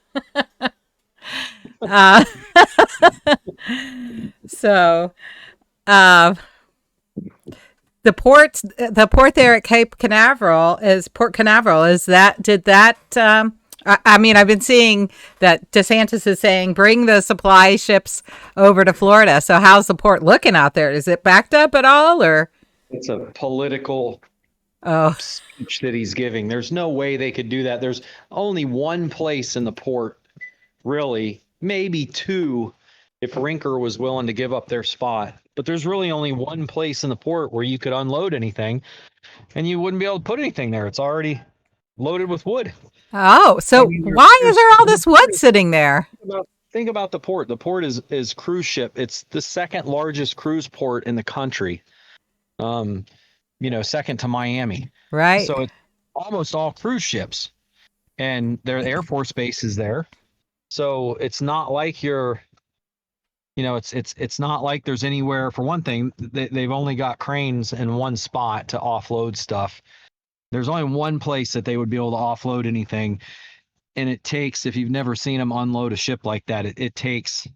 uh, so, uh, the port there at Port Canaveral is that, I mean, I've been seeing that DeSantis is saying, bring the supply ships over to Florida. So how's the port looking out there? Is it backed up at all or? It's a political speech that he's giving. There's no way they could do that. There's only one place in the port, really, maybe 2, if Rinker was willing to give up their spot. But there's really only one place in the port where you could unload anything, and you wouldn't be able to put anything there. It's already loaded with wood. Oh, so why is there all this wood sitting there? Think about the port. The port is cruise ship. It's the second largest cruise port in the country. Second to Miami. Right. So it's almost all cruise ships, and their Air Force base is there. So it's not like it's not like there's anywhere. For one thing, they've only got cranes in one spot to offload stuff. There's only one place that they would be able to offload anything. And it takes, if you've never seen them unload a ship like that, it takes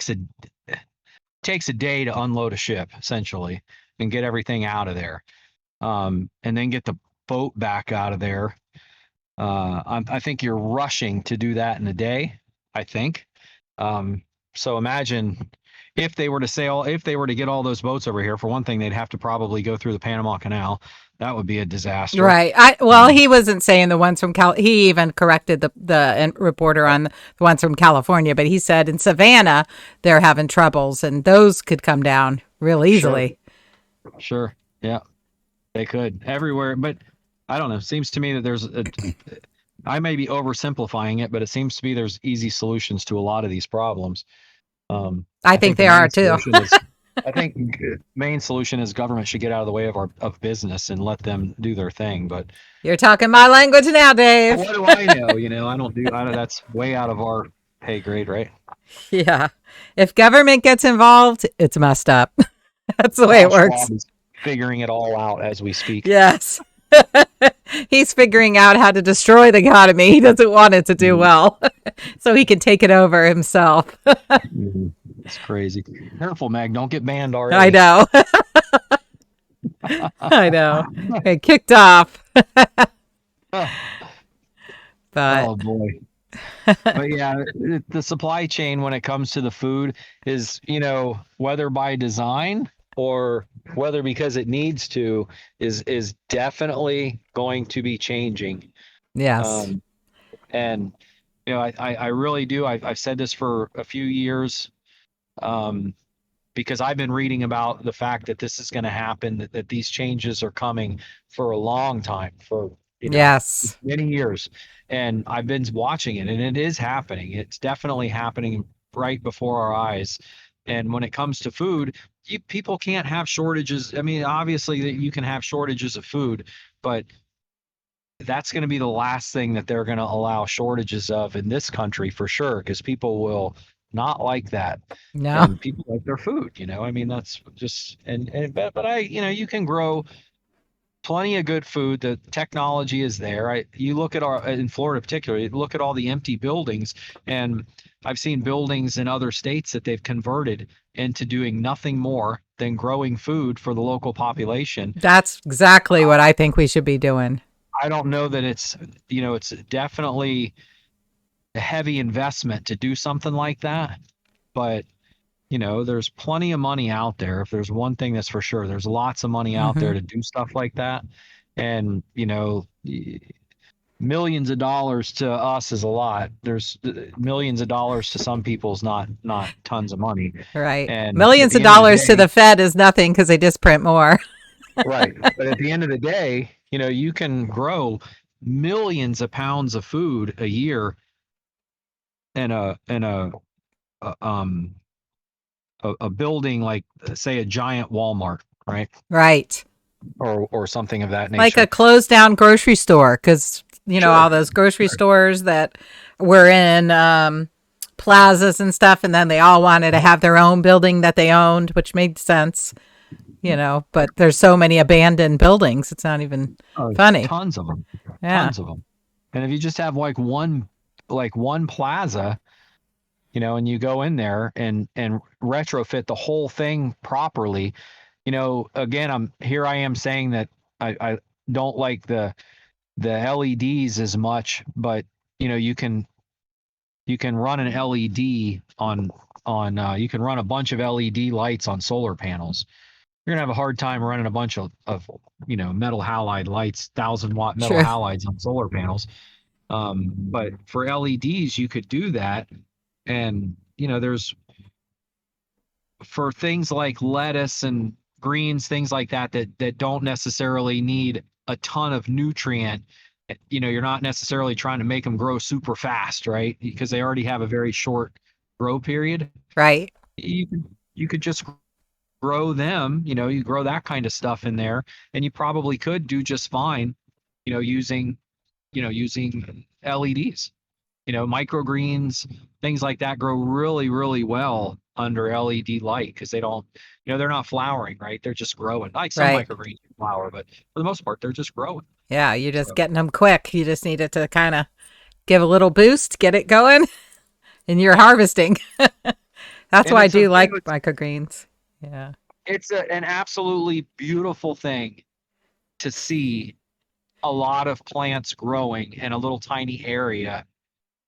a day to unload a ship essentially and get everything out of there. And then get the boat back out of there. I think you're rushing to do that in a day, I think. So imagine if they were to get all those boats over here. For one thing, they'd have to probably go through the Panama Canal. That would be a disaster. Right. He wasn't saying the ones from he even corrected the reporter on the ones from California, but he said in Savannah they're having troubles and those could come down real easily. Sure. Yeah. They could everywhere, but I don't know. It seems to me that I may be oversimplifying it, but it seems to be there's easy solutions to a lot of these problems. I think there are too. I think the main solution is government should get out of the way of business and let them do their thing. But you're talking my language now, Dave. What do I know? I don't do. That's way out of our pay grade, right? Yeah. If government gets involved, it's messed up. That's the way it works. Schwab is figuring it all out as we speak. Yes. He's figuring out how to destroy the economy. He doesn't want it to do well, so he can take it over himself. It's crazy. Careful, Meg. Don't get banned I already. know. I know. It kicked off. But Oh boy. But yeah, the supply chain when it comes to the food is, whether by design or whether because it needs to, is definitely going to be changing. yes. Um, and I really do. I've said this for a few years, um, because I've been reading about the fact that this is going to happen, that these changes are coming for a long time, for Yes. many years, and I've been watching it, and it is happening. It's definitely happening right before our eyes. And when it comes to food, people can't have shortages. I mean, obviously that you can have shortages of food, but that's going to be the last thing that they're going to allow shortages of in this country for sure, because people will not like that, No. and people like their food. I mean, that's just, but you can grow plenty of good food. The technology is there. You look at in Florida particularly, you look at all the empty buildings, and I've seen buildings in other states that they've converted into doing nothing more than growing food for the local population. That's exactly what I think we should be doing. I don't know that it's definitely a heavy investment to do something like that, but there's plenty of money out there. If there's one thing that's for sure, there's lots of money out there Hmm. to do stuff like that. And, millions of dollars to us is a lot. There's millions of dollars to some people is not tons of money. Right. And at Millions of the end of the dollars to day, the Fed is nothing because they just print more. right. But at the end of the day, you can grow millions of pounds of food a year in a building like, say, a giant Walmart, right? Right. Or something of that Like a nature. closed down grocery store because, all Sure. those grocery Sure. stores that were in plazas and stuff, and then they all wanted to have their own building that they owned, which made sense, but there's so many abandoned buildings. It's not even Oh, funny. tons of them. Yeah. Tons of them. And if you just have like one plaza, and you go in there and retrofit the whole thing properly, again, I am saying that I don't like the LEDs as much, but you can run an LED you can run a bunch of LED lights on solar panels. You're gonna have a hard time running a bunch of metal halide lights, 1,000-watt metal True. halides on solar panels. But for LEDs, you could do that. And there's, for things like lettuce and greens, things like that don't necessarily need a ton of nutrient. You're not necessarily trying to make them grow super fast, right? Because they already have a very short grow period. Right. You could just grow them. You grow that kind of stuff in there, and you probably could do just fine, using LEDs. Microgreens, things like that grow really, really well under LED light because they don't, they're not flowering, right? They're just growing. Like some Right. microgreens flower, but for the most part, they're just growing. Yeah. You're just So, getting them quick. You just need it to kind of give a little boost, get it going, and you're harvesting. That's and why I it's do like microgreens. Yeah. an absolutely beautiful thing to see a lot of plants growing in a little tiny area.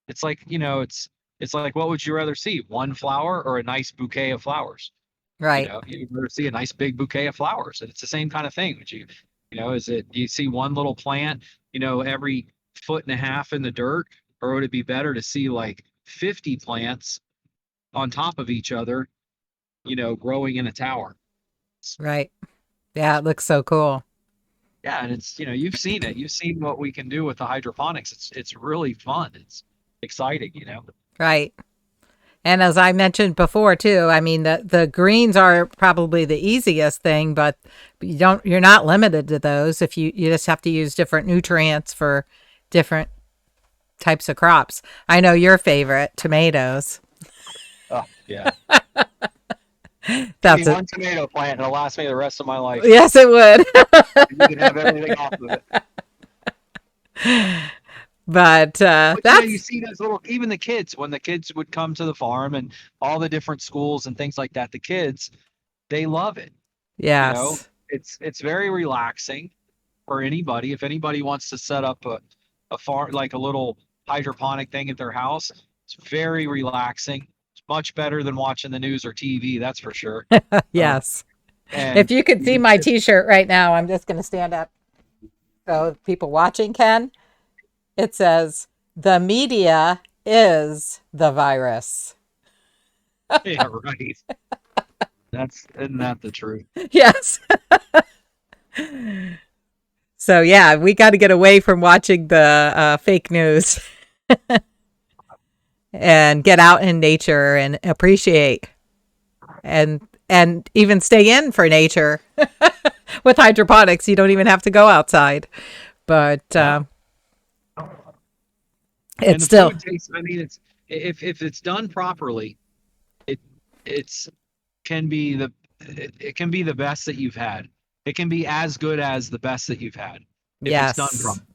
It's like, it's like, what would you rather see? One flower or a nice bouquet of flowers? Right. You'd rather see a nice big bouquet of flowers. And it's the same kind of thing. Would is it, you see one little plant, every foot and a half in the dirt, or would it be better to see like 50 plants on top of each other, growing in a tower? Right. Yeah. It looks so cool. Yeah, and it's, you've seen it. You've seen what we can do with the hydroponics. It's really fun. It's exciting. Right. And as I mentioned before too, I mean the greens are probably the easiest thing, but you're not limited to those. If you just have to use different nutrients for different types of crops. I know your favorite, tomatoes. Oh, yeah. Give me That's it. one tomato plant and it'll last me the rest of my life. Yes, it would. You can have everything off of it. But But that's you see those little, even the kids, when the kids would come to the farm and all the different schools and things like that, the kids, they love it. yes. It's very relaxing for anybody. If anybody wants to set up a farm, like a little hydroponic thing at their house, it's very relaxing. It's much better than watching the news or TV, that's for sure. Um, Yes. If and you could you see can my sit, t-shirt right now, I'm just going to stand up. So people watching can, it says the media is the virus. yeah, right. Isn't that the truth? Yes. So yeah, we got to get away from watching the fake news and get out in nature and appreciate and even stay in for nature. With hydroponics, you don't even have to go outside. But And it's the still food tastes, I mean, it's if it's done properly, it it's can be it can be the best that you've had. It can be as good as the best that you've had if it's done yes. properly.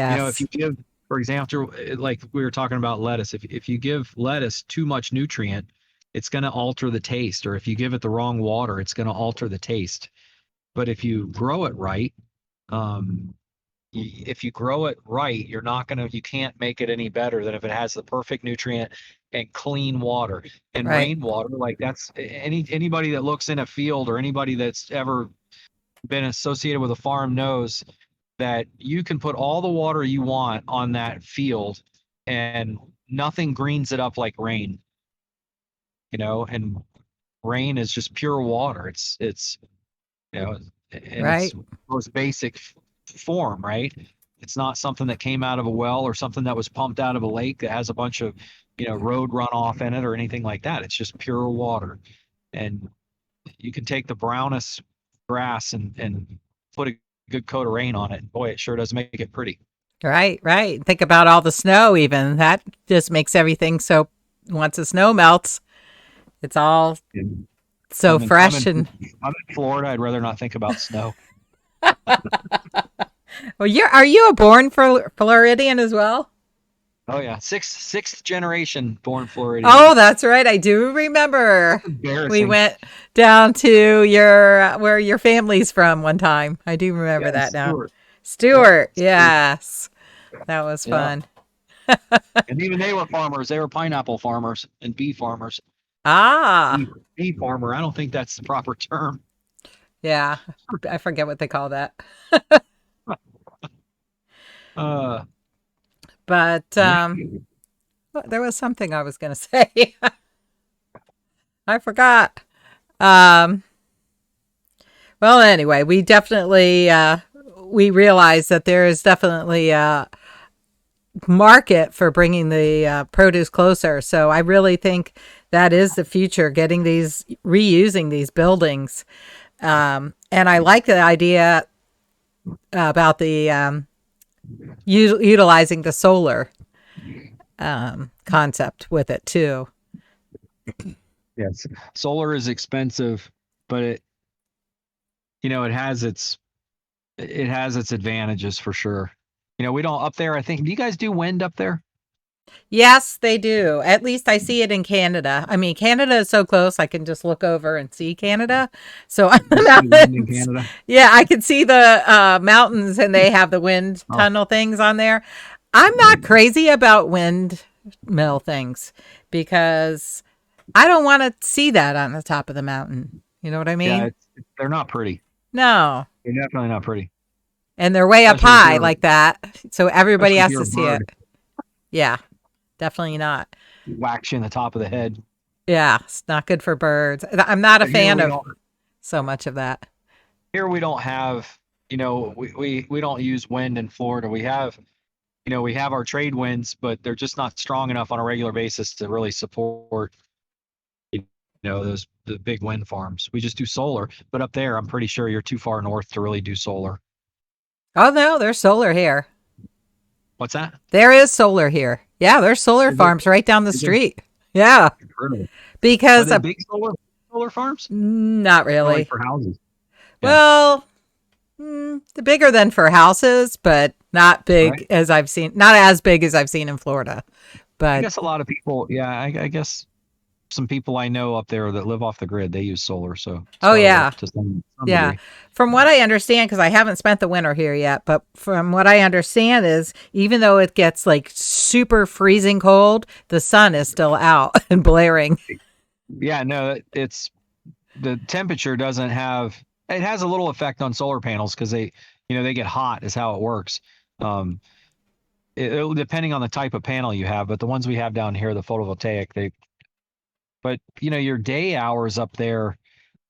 If Yes. you give, for example, like we were talking about lettuce, if you give lettuce too much nutrient, it's going to alter the taste. Or if you give it the wrong water, it's going to alter the taste. But if you grow it right, um, if you grow it right, you can't make it any better than if it has the perfect nutrient and clean water and Right. rainwater. Like that's anybody that looks in a field or anybody that's ever been associated with a farm knows that you can put all the water you want on that field and nothing greens it up like rain, and rain is just pure water. It's you know, in its Right. most basic form, right? It's not something that came out of a well or something that was pumped out of a lake that has a bunch of, road runoff in it or anything like that. It's just pure water. And you can take the brownest grass and put a good coat of rain on it. Boy, it sure does make it pretty. Right. Right. Think about all the snow. Even that just makes everything so. Once the snow melts, it's all And so fresh and. I'm in Florida. I'd rather not think about snow. Well, are you a born Floridian as well? Oh yeah, sixth generation born Floridian. Oh, that's right. I do remember. We Embarrassing. went down to your where your family's from one time. I do remember Yeah, that now. Stuart. Yeah, Stuart, Stuart. yes. That was Yeah. fun. And even they were farmers. They were pineapple farmers and bee farmers. Ah, Bee farmer. I don't think that's the proper term. yeah. I forget what they call that. Uh, But there was something I was going to say. I forgot. Um, well, anyway, we definitely we realize that there is definitely a market for bringing the produce closer. So I really think that is the future, getting reusing these buildings. And I like the idea about the utilizing the solar concept with it too. yes, solar is expensive, but it has its advantages for sure. We don't up there. I think. Do you guys do wind up there? Yes, they do. At least I see it in Canada. I mean, Canada is so close, I can just look over and see Canada. So on the Wind in mountains, Canada. yeah, I can see the mountains and they have the wind Oh. tunnel things on there. I'm not crazy about windmill things because I don't want to see that on the top of the mountain. You know what I mean? Yeah, they're not pretty. No. They're definitely not pretty. And they're way up Especially if high you're, like that. So everybody especially if has you're to a see it. bird. Yeah, definitely not. Whacks you in the top of the head. Yeah, it's not good for birds. I'm not a But here fan we of don't. so much of that. Here we don't have. We don't use wind in Florida. We have our trade winds, but they're just not strong enough on a regular basis to really support, the big wind farms. We just do solar. But up there, I'm pretty sure you're too far north to really do solar. Oh no, there's solar here. What's that? There is solar here. Yeah, there's solar Is farms right down the is street. Yeah, Really? Are because they big solar farms? not Or like really. for houses? Yeah. Well, bigger than for houses, but not big Right. as I've seen. Not as big as I've seen in Florida. I But guess a lot of people, yeah, I guess some people I know up there that live off the grid, they use solar, so it's oh got to yeah, work to some yeah. degree. From what I understand, because I haven't spent the winter here yet, but from what I understand is even though it gets like super freezing cold, the sun is still out and blaring. Yeah, no, it's the temperature doesn't have it has a little effect on solar panels because they get hot is how it works. Um, it'll depending on the type of panel you have, but the ones we have down here, the photovoltaic, but your day hours up there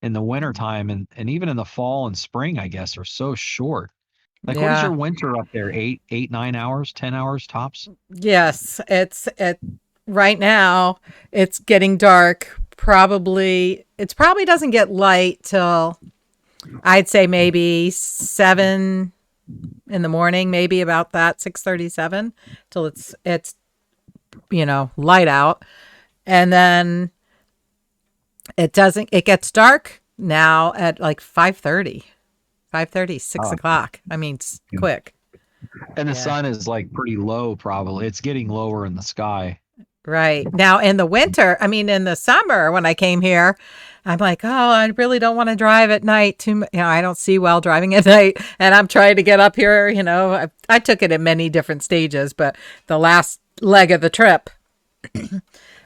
in the wintertime and even in the fall and spring, I guess, are so short. Like, what is Yeah. your winter up there? 9 hours, 10 hours tops? Yes, it right now it's getting dark. It probably doesn't get light till I'd say maybe 7 in the morning, maybe about that 6:37 till it's light out. And then it gets dark now at like 5:30. 5:30, 6 Oh, o'clock. I mean, yeah. quick. And the Yeah. sun is like pretty low, probably. It's getting lower in the sky. Right. Now in the winter, I mean in the summer when I came here, I'm like, "Oh, I really don't want to drive at night too I don't see well driving at night." And I'm trying to get up here, I took it in many different stages, but the last leg of the trip,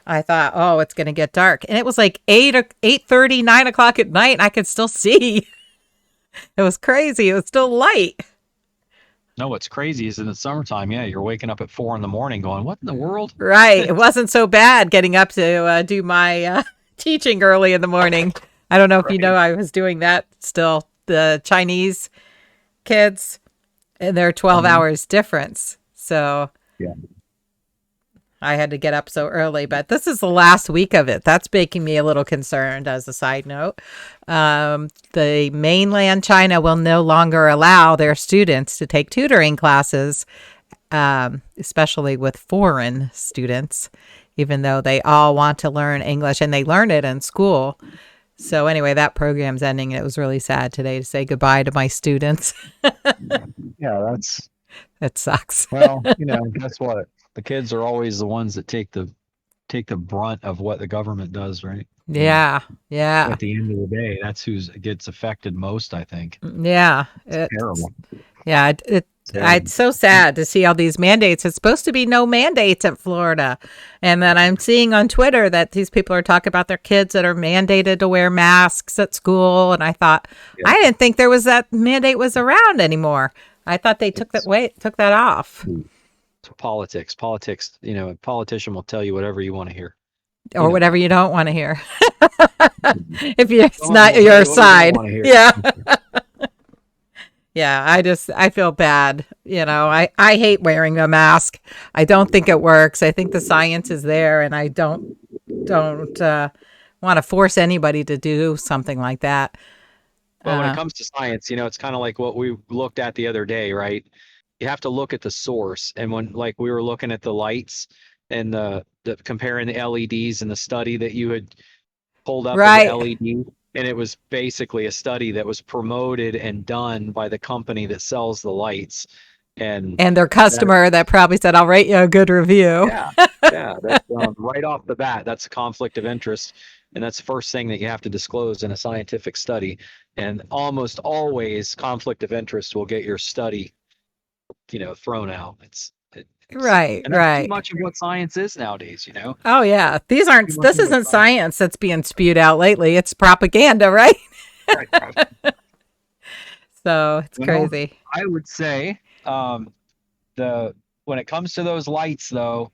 I thought, "Oh, it's going to get dark." And it was like 8 or 8:30, 9 o'clock at night, and I could still see. It was crazy. It was still light. No, what's crazy is in the summertime, yeah, you're waking up at 4 in the morning going, what in the world? Right. It wasn't so bad getting up to do my teaching early in the morning. I don't know if you know, Right. I was doing that still. The Chinese kids, and they're 12 Mhm. hours difference. So Yeah. I had to get up so early, but this is the last week of it. That's making me a little concerned as a side note. The mainland China will no longer allow their students to take tutoring classes, especially with foreign students, even though they all want to learn English and they learn it in school. So anyway, that program's ending. It was really sad today to say goodbye to my students. Yeah, that's It sucks. well, guess what? The kids are always the ones that take the brunt of what the government does, right? I mean, Yeah, yeah, at the end of the day, that's who gets affected most, I think. yeah. It's terrible. Yeah, it's Terrible. so sad to see all these mandates. It's supposed to be no mandates in Florida. And then I'm seeing on Twitter that these people are talking about their kids that are mandated to wear masks at school. And I thought, Yeah. I didn't think there was that mandate was around anymore. I thought they took that off. It's politics. Politics, a politician will tell you whatever you want to hear. Or That. whatever you don't want to hear. If it's Someone not will tell you your what you don't side. want to hear. Yeah. Yeah, I feel bad. I hate wearing a mask. I don't think it works. I think the science is there, and I don't want to force anybody to do something like that. But when it Uh, comes to science, it's kind of like what we looked at the other day, right? You have to look at the source. And when like we were looking at the lights and the comparing the LEDs and the study that you had pulled up of the right. LED, and it was basically a study that was promoted and done by the company that sells the lights. And And their that, customer that probably said, "I'll rate you a good review." yeah, yeah, that's right off the bat, that's a conflict of interest. And that's the first thing that you have to disclose in a scientific study. And almost always conflict of interest will get your study, thrown out. Right, And that's too right. much of what science is nowadays. Oh yeah. Too much This of what isn't science that's being spewed out lately. It's propaganda, right? science. So it's Well, crazy. I would say the when it comes to those lights, though,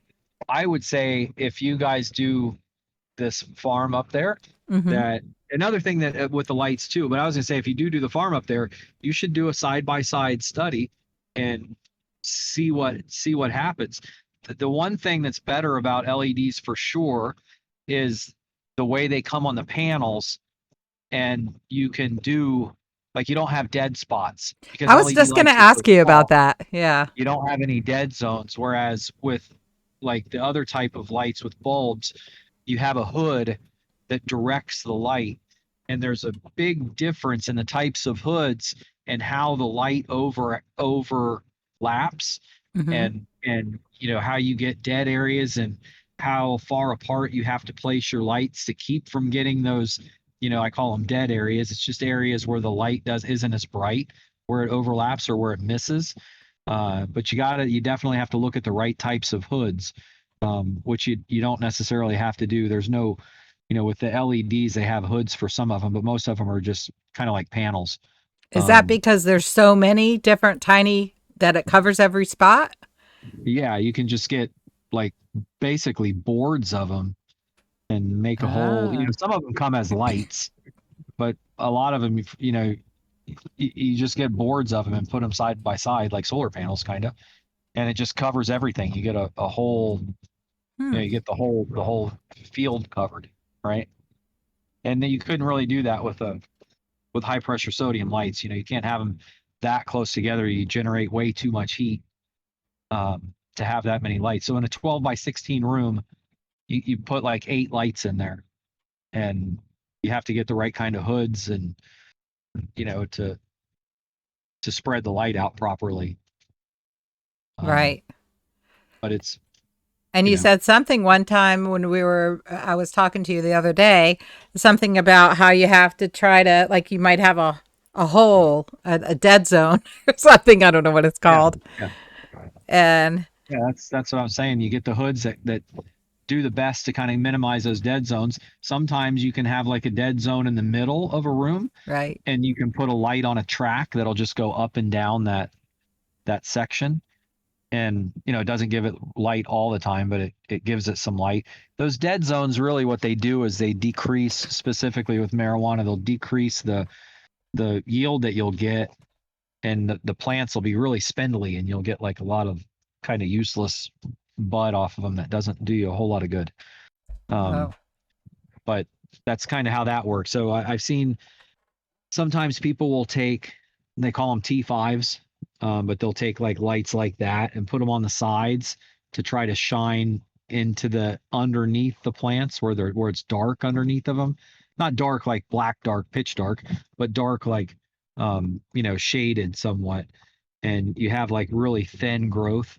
I would say if you guys do this farm up there, Hmm. that another thing that with the lights too. But I was gonna say if you do the farm up there, you should do a side by side study and see what happens. The one thing that's better about LEDs for sure is the way they come on the panels, and you can do like you don't have dead spots because I was LED just going to lights are so ask you about small. that. Yeah. You don't have any dead zones. Whereas with like the other type of lights with bulbs, you have a hood that directs the light. and there's a big difference in the types of hoods and how the light overlaps, Hmm. and how you get dead areas and how far apart you have to place your lights to keep from getting those, I call them dead areas. It's just areas where the light isn't as bright, where it overlaps or where it misses. But you definitely have to look at the right types of hoods, which you don't necessarily have to do. There's no, with the LEDs, they have hoods for some of them, but most of them are just kind of like panels. Is that Um, because there's so many different tiny that it covers every spot? yeah, you can just get like basically boards of them and make a whole, Ah, some of them come as lights, but a lot of them, you just get boards of them and put them side by side like solar panels kind of, and it just covers everything. You get a whole, hmm. you get the whole field covered, right? And then you couldn't really do that with high pressure sodium lights. You can't have them that close together. You generate way too much heat to have that many lights. So in a 12 by 16 room, you put like 8 lights in there, and you have to get the right kind of hoods and to spread the light out properly. Um, Right. but it's And you you know said something one time when I was talking to you the other day, something about how you have to try to, like, you might have a hole, a dead zone or something. I don't know what it's yeah, called. yeah, And yeah. That's what I'm saying. You get the hoods that do the best to kind of minimize those dead zones. Sometimes you can have like a dead zone in the middle of a room, right. and you can put a light on a track that'll just go up and down that section. And it doesn't give it light all the time, but it gives it some light. Those dead zones, really what they do is they decrease, specifically with marijuana, they'll decrease the yield that you'll get, and the plants will be really spindly, and you'll get like a lot of kind of useless bud off of them that doesn't do you a whole lot of good. Oh, um, but that's kind of how that works. So I've seen sometimes people will take, they call them T5s, but they'll take like lights like that and put them on the sides to try to shine into the underneath the plants where it's dark underneath of them. Not dark like black dark, pitch dark, but dark like shaded somewhat. And you have like really thin growth.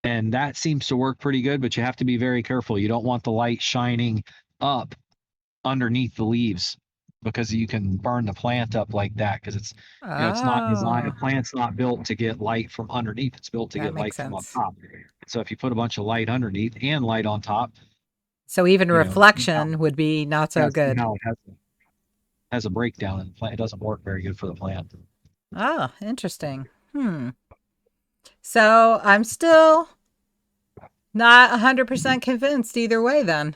And that seems to work pretty good, but you have to be very careful. You don't want the light shining up underneath the leaves, because you can burn the plant up like that, because it's not designed. A oh, plant's not built to get light from underneath. It's built to that get makes light from on sense. top. So if you put a bunch of light underneath and light on top, So even somehow, reflection would be not so yeah, good. somehow it has a breakdown in the plant. It doesn't work very good for the plant. Oh, interesting. Hmm. So I'm still not 100% convinced either way then.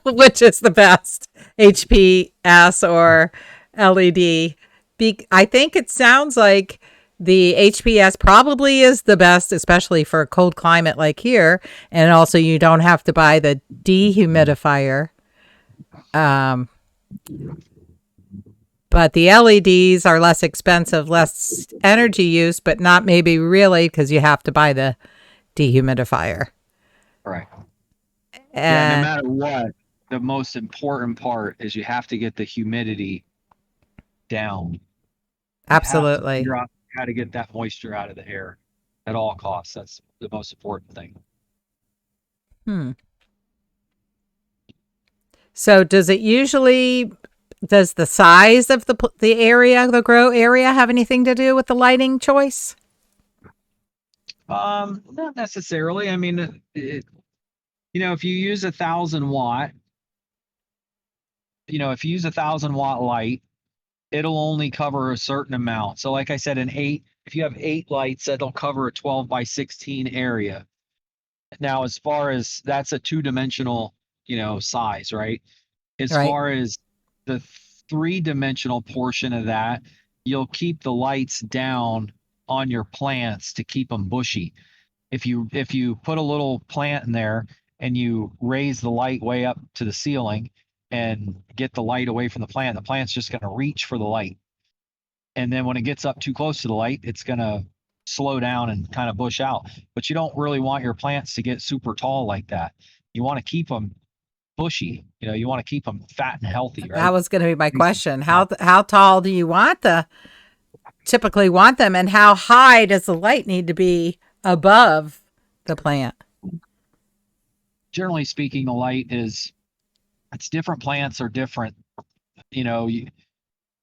Which is the best, HPS or LED? I think it sounds like the HPS probably is the best, especially for a cold climate like here. And also, you don't have to buy the dehumidifier. Um, but the LEDs are less expensive, less energy use, but not maybe really because you have to buy the dehumidifier. Right. Yeah, no And matter what, the most important part is you have to get the humidity down. You have to absolutely. figure out how to get that moisture out of the air at all costs. That's the most important thing. Hmm. So does the size of the area, the grow area, have anything to do with the lighting choice? Not necessarily. I mean, if you use 1,000 watt, if you use 1,000 watt light, it'll only cover a certain amount. So, like I said, if you have 8 lights, that'll cover a 12 by 16 area. Now, as far as that's a two-dimensional, size, right? As Right. far as the three-dimensional portion of that, you'll keep the lights down on your plants to keep them bushy. If you put a little plant in there and you raise the light way up to the ceiling and get the light away from the plant's just going to reach for the light. And then when it gets up too close to the light, it's going to slow down and kind of bush out. But you don't really want your plants to get super tall like that. You want to keep them bushy. You want to keep them fat and healthy, That right? was going to be my question. How tall do you typically want them, and how high does the light need to be above the plant? Generally speaking, the light it's different. Plants are different. You know,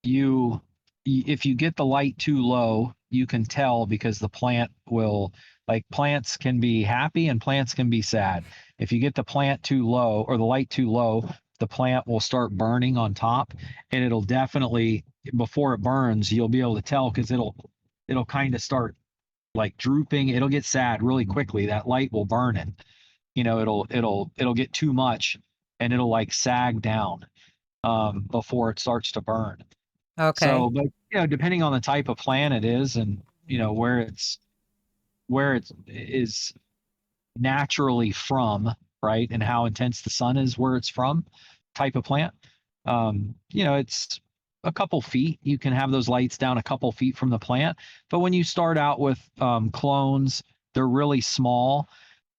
you if you get the light too low, you can tell because the plant will, like, plants can be happy and plants can be sad. If you get the plant too low or the light too low, the plant will start burning on top, and it'll definitely, before it burns, you'll be able to tell because it'll kind of start like drooping. It'll get sad really quickly. That light will burn it. It'll get too much, and it'll like sag down before it starts to burn. Okay. So, but depending on the type of plant it is, and where it is naturally from, right, and how intense the sun is where it's from, type of plant. It's a couple feet. You can have those lights down a couple feet from the plant, but when you start out with clones, they're really small,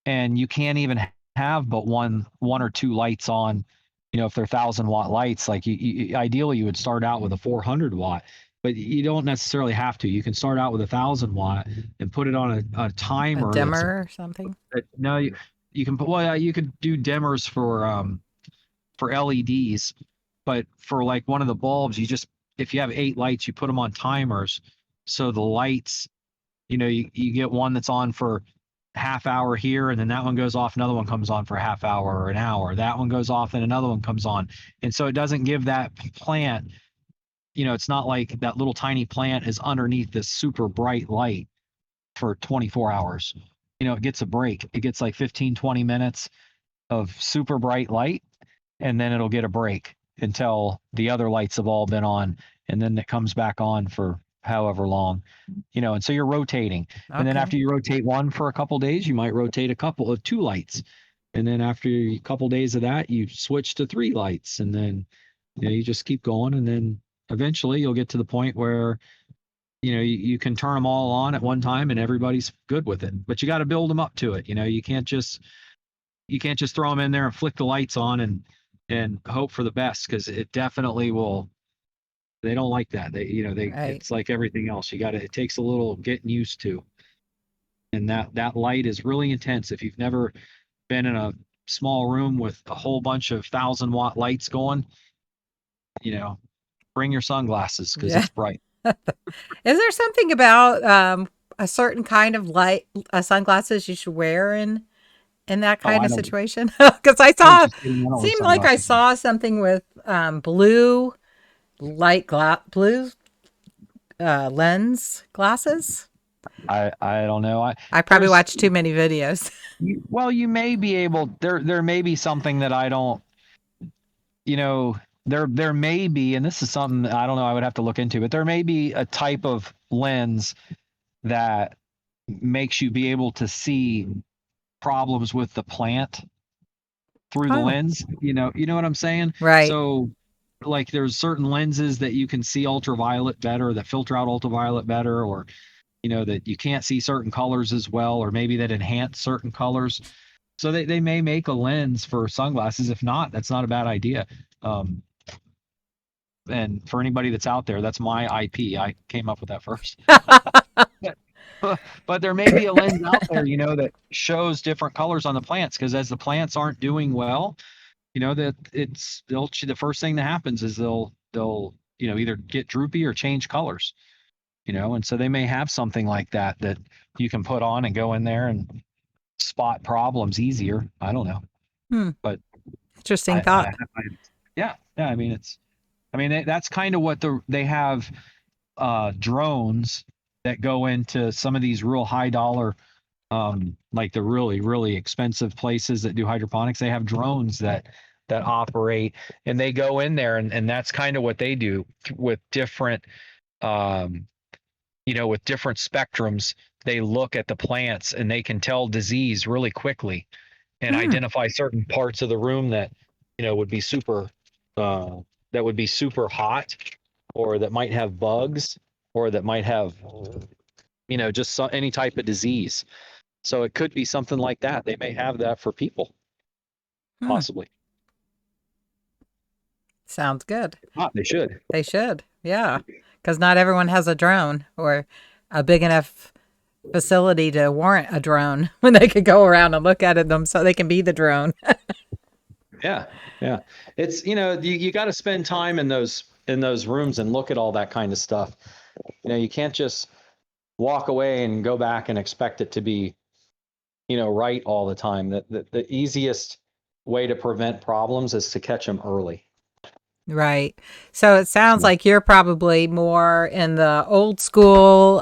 and you can't even have but one or two lights on. If they're 1,000-watt lights, like ideally you would start out with a 400-watt, but you don't necessarily have to. You can start out with 1,000-watt and put it on a A timer dimmer or something? no, you can put, well, yeah, you could do dimmers for LEDs, but for like one of the bulbs, if you have 8 lights, you put them on timers. So the lights, you get one that's on for half hour here, and then that one goes off, another one comes on for a half hour or an hour, that one goes off and another one comes on. And so it doesn't give that plant, it's not like that little tiny plant is underneath this super bright light for 24 hours. It gets a break. It gets like 15, 20 minutes of super bright light, and then it'll get a break until the other lights have all been on, and then it comes back on for however long. And so you're rotating. And then Okay. after you rotate one for a couple days, you might rotate a couple of 2 lights. And then after a couple days of that, you switch to 3 lights, and then you just keep going, and then eventually you'll get to the point where you can turn them all on at one time and everybody's good with it, but you got to build them up to it. You can't just throw them in there and flick the lights on and hope for the best, because it definitely will. They don't like that. Right. It's like everything else. It takes a little getting used to. And that light is really intense. If you've never been in a small room with a whole bunch of 1,000-watt lights going, bring your sunglasses because Yeah. it's bright. Is there something about a certain kind of light sunglasses you should wear in that Oh, kind I of don't. situation? Because I I was saw, just kidding. I don't wear seemed like I sunglasses. saw something with blue blue lens glasses. I don't know. I probably There's watched too many videos. well, you may be able, there may be something that I don't, there may be, and this is something I don't know, I would have to look into, but there may be a type of lens that makes you be able to see problems with the plant through the Oh, lens. You know what I'm saying? right. So like there's certain lenses that you can see ultraviolet better, that filter out ultraviolet better, or that you can't see certain colors as well, or maybe that enhance certain colors. So they may make a lens for sunglasses. If not, that's not a bad idea. Um, and for anybody that's out there, that's my IP. I came up with that first. But there may be a lens out there, that shows different colors on the plants, because as the plants aren't doing well, that the first thing that happens is they'll either get droopy or change colors. And so they may have something like that you can put on and go in there and spot problems easier. I don't know, Hmm. but Interesting I thought. yeah. I mean, that's kind of what they have drones that go into some of these real high dollar, like the really, really expensive places that do hydroponics. They have drones that operate, and they go in there, and that's kind of what they do with different, um, with different spectrums. They look at the plants and they can tell disease really quickly and Hmm. identify certain parts of the room that would be super uh, hot, or that might have bugs, or that might have just any type of disease. So it could be something like that. They may have that for people, Hmm. possibly. Sounds good. They should. They should. Yeah. Because not everyone has a drone or a big enough facility to warrant a drone when they could go around and look at it them so they can be the drone. Yeah, yeah. It's you got to spend time in those rooms and look at all that kind of stuff. You can't just walk away and go back and expect it to be right all the time. The easiest way to prevent problems is to catch them early. Right. So it sounds like you're probably more in the old school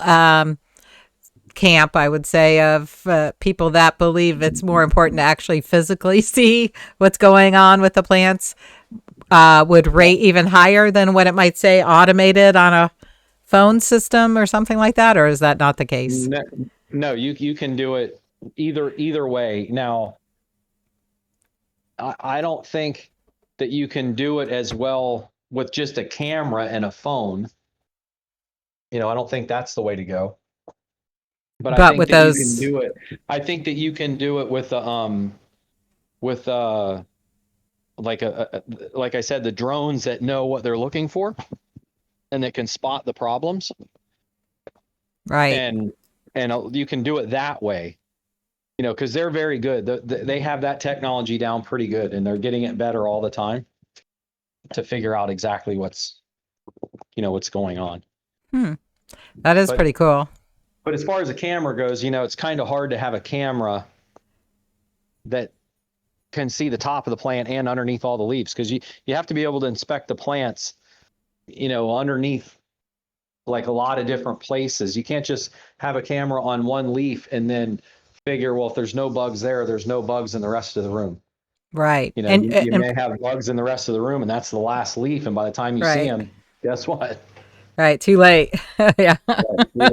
camp, I would say, of people that believe it's more important to actually physically see what's going on with the plants. Would rate even higher than what it might say automated on a phone system or something like that, or is that not the case? No, you can do it either way. Now, I don't think that you can do it as well with just a camera and a phone. I don't think that's the way to go. But I think with that those, you can do it. I think that you can do it with like I said, the drones that know what they're looking for and that can spot the problems. right? And you can do it that way. Because they're very good. They have that technology down pretty good, and they're getting it better all the time to figure out exactly what's going on. That is pretty cool. But as far as the camera goes, it's kind of hard to have a camera that can see the top of the plant and underneath all the leaves, because you have to be able to inspect the plants, underneath like a lot of different places. You can't just have a camera on one leaf and then figure, well, if there's no bugs there's no bugs in the rest of the room. Right. You And may have bugs in the rest of the room, and that's the last leaf. And by the time you see right. them, guess what? Right. Too late. Yeah. Yeah.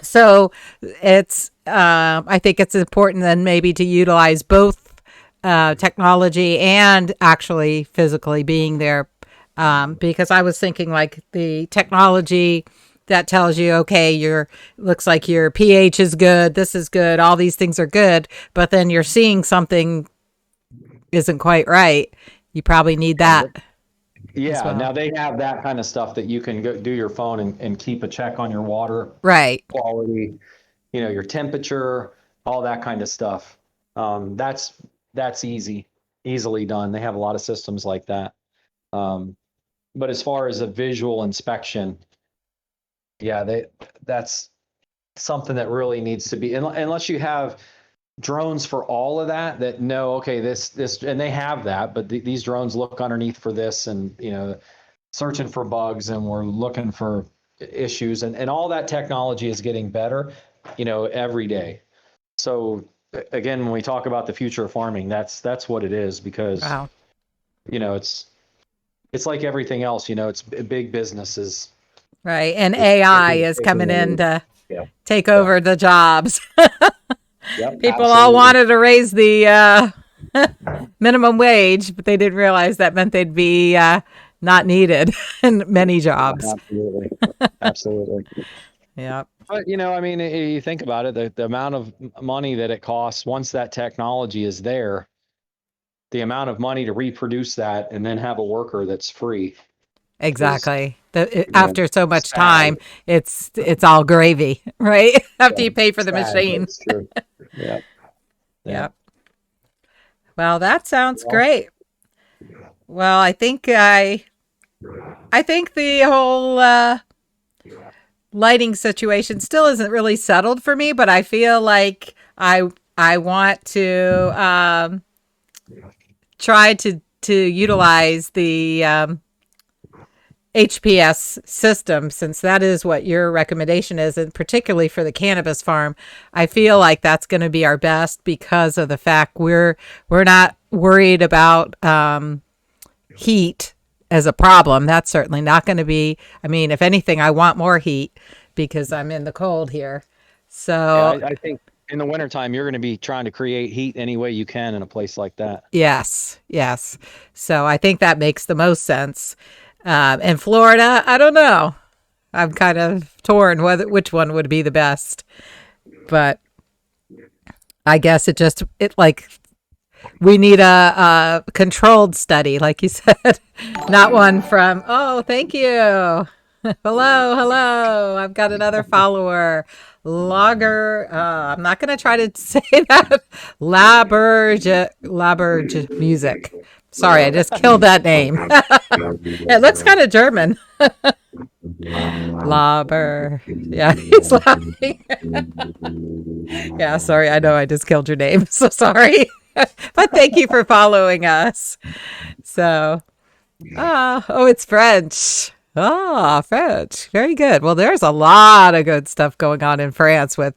So it's, I think it's important then maybe to utilize both technology and actually physically being there. Because I was thinking like the technology that tells you, okay, looks like your pH is good, this is good, all these things are good, but then you're seeing something isn't quite right. You probably need that. Yeah. Well. Now they have that kind of stuff that you can go do your phone and keep a check on your water Right. quality, your temperature, all that kind of stuff. That's easily done. They have a lot of systems like that. But as far as a visual inspection, yeah, that's something that really needs to be, unless you have drones for all of that know, okay, this, and they have that, but these drones look underneath for this, and, searching for bugs, and we're looking for issues, and all that technology is getting better, every day. So again, when we talk about the future of farming, that's what it is, because, Wow. It's like everything else, it's big businesses. Right. And AI is coming in to take over the jobs. Yep, People all wanted to raise the minimum wage, but they didn't realize that meant they'd be not needed in many jobs. Absolutely. Yeah. But, you think about it, the amount of money that it costs once that technology is there, the amount of money to reproduce that and then have a worker that's free. Exactly. After so much time, it's all gravy, right? After you pay for the machine. That's true. Yeah. Yep. Well, that sounds great. Well, I think the whole lighting situation still isn't really settled for me, but I feel like I want to try to utilize the HPS system, since that is what your recommendation is, and particularly for the cannabis farm. I feel like that's going to be our best because of the fact we're not worried about heat as a problem. That's certainly not going to be. I mean, if anything, I want more heat because I'm in the cold here. So I think in the wintertime, you're going to be trying to create heat any way you can in a place like that. Yes. So I think that makes the most sense. In Florida, I don't know. I'm kind of torn which one would be the best, but I guess it like We need a controlled study, like you said, not one from, oh, thank you. Hello. I've got another follower. Logger. I'm not going to try to say that. Laberge music. Sorry, I just killed that name. It looks kind of German. Laber. Yeah, he's laughing. Yeah, sorry. I know I just killed your name. So sorry. But thank you for following us. So, it's French. French. Very good. Well, there's a lot of good stuff going on in France with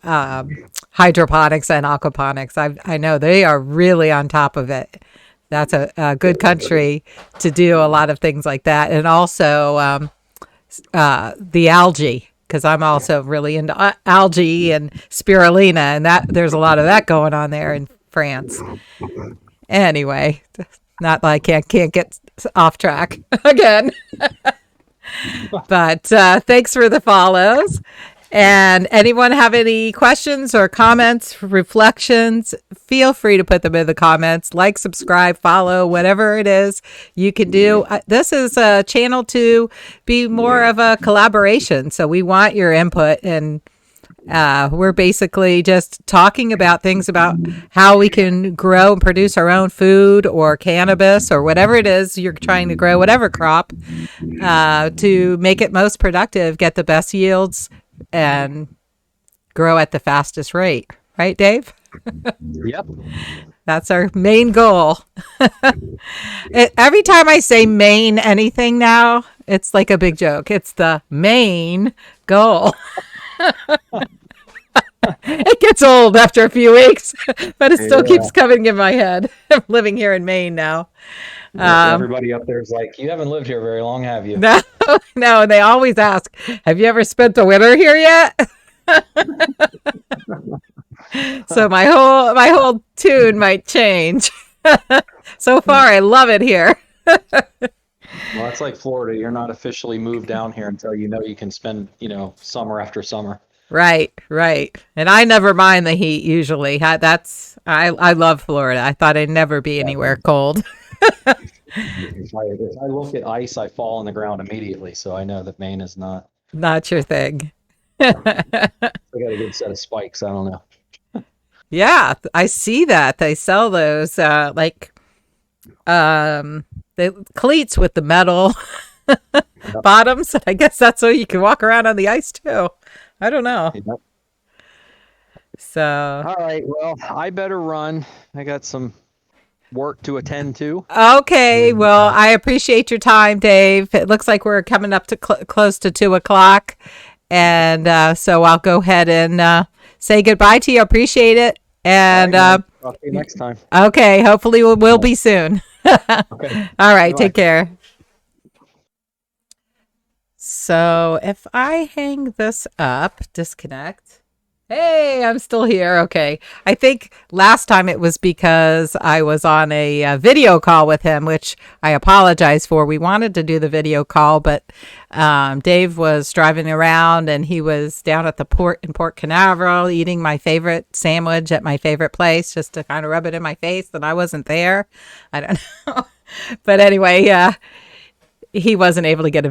hydroponics and aquaponics. I know they are really on top of it. That's a good country to do a lot of things like that. And also the algae, because I'm also really into algae and spirulina, and that there's a lot of that going on there in France. Anyway, not like I can't get off track again. But thanks for the follows. And anyone have any questions or comments, reflections, feel free to put them in the comments. Like, subscribe, follow, whatever it is you can do. This is a channel to be more of a collaboration. So we want your input, and we're basically just talking about things about how we can grow and produce our own food or cannabis or whatever it is you're trying to grow, whatever crop, to make it most productive, get the best yields, and grow at the fastest rate. Right, Dave? Yep. That's our main goal. Every time I say main anything now, it's like a big joke. It's the main goal. It gets old after a few weeks, but it still keeps coming in my head. I'm living here in Maine now. Everybody up there is like, you haven't lived here very long, have you? No, and they always ask, have you ever spent the winter here yet? So my whole tune might change. So far, I love it here. Well, it's like Florida. You're not officially moved down here until you know you can spend, summer after summer. Right. And I never mind the heat usually. I love Florida. I thought I'd never be anywhere cold. If I look at ice, I fall on the ground immediately. So I know that Maine is not your thing. I got a good set of spikes. I don't know. Yeah, I see that. They sell those the cleats with the metal bottoms. I guess that's so you can walk around on the ice too. I don't know. Yep. So. All right. Well, I better run. I got some work to attend to. Okay. Well, I appreciate your time, Dave. It looks like we're coming up to close to 2:00. And so I'll go ahead and say goodbye to you. Appreciate it. And talk to you next time. Okay. Hopefully we'll be soon. Okay. All right. Bye. Take care. So if I hang this up, disconnect. Hey, I'm still here. Okay. I think last time it was because I was on a video call with him, which I apologize for. We wanted to do the video call, but Dave was driving around and he was down at the port in Port Canaveral eating my favorite sandwich at my favorite place just to kind of rub it in my face that I wasn't there. I don't know. But anyway, he wasn't able to get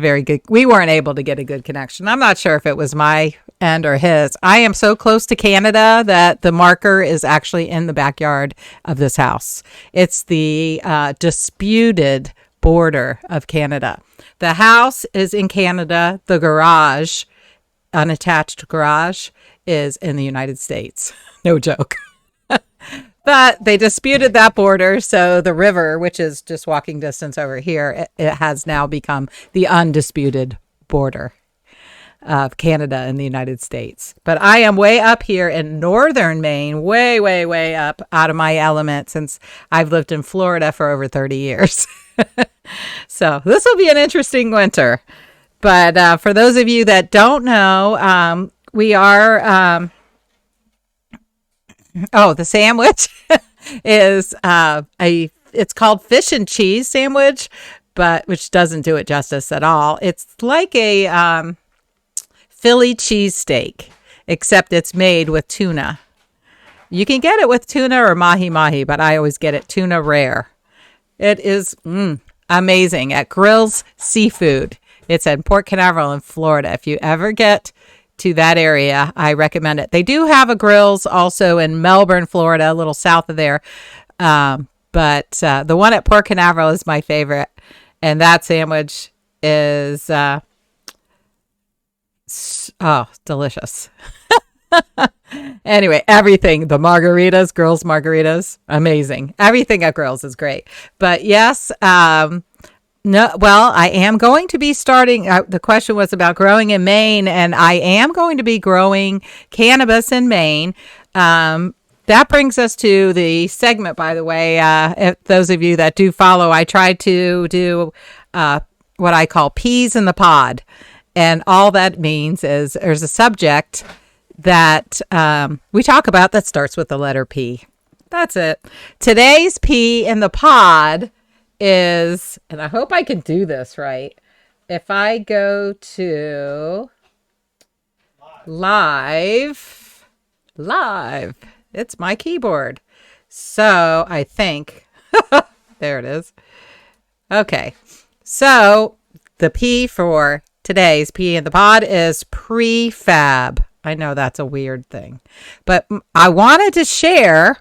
we weren't able to get a good connection. I'm not sure if it was my end or his. I am so close to Canada that the marker is actually in the backyard of this house. It's the disputed border of Canada. The house is in Canada. The garage, unattached garage, is in the United States. No joke. But they disputed that border, so the river, which is just walking distance over here, it has now become the undisputed border of Canada and the United States. But I am way up here in northern Maine, way, way, way up out of my element since I've lived in Florida for over 30 years. So this will be an interesting winter. But for those of you that don't know, we are... the sandwich is it's called fish and cheese sandwich, but which doesn't do it justice at all. It's like a Philly cheesesteak, except it's made with tuna. You can get it with tuna or mahi-mahi, but I always get it tuna rare. It is amazing at Grills Seafood. It's in Port Canaveral in Florida. If you ever get to that area, I recommend it. They do have a Grills also in Melbourne, Florida, a little south of there. But the one at Port Canaveral is my favorite. And that sandwich is, delicious. Anyway, everything, the margaritas, Grills margaritas, amazing. Everything at Grills is great. But yes, no, well, I am going to be starting. The question was about growing in Maine, and I am going to be growing cannabis in Maine. That brings us to the segment, by the way. If those of you that do follow, I try to do what I call peas in the pod. And all that means is there's a subject that we talk about that starts with the letter P. That's it. Today's P in the pod is, and I hope I can do this right. If I go to live, it's my keyboard. So I think, there it is. Okay. So the P for today's P in the pod is prefab. I know that's a weird thing, but I wanted to share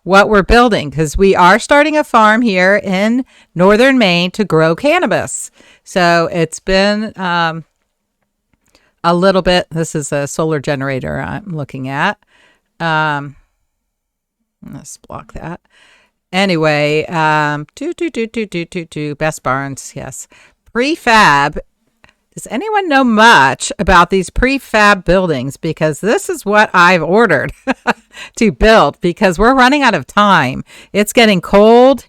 what we're building because we are starting a farm here in northern Maine to grow cannabis. So it's been a little bit. This is a solar generator I'm looking at. Let's block that. Anyway, Best Barnes, yes. Prefab. Does anyone know much about these prefab buildings? Because this is what I've ordered to build because we're running out of time. It's getting cold,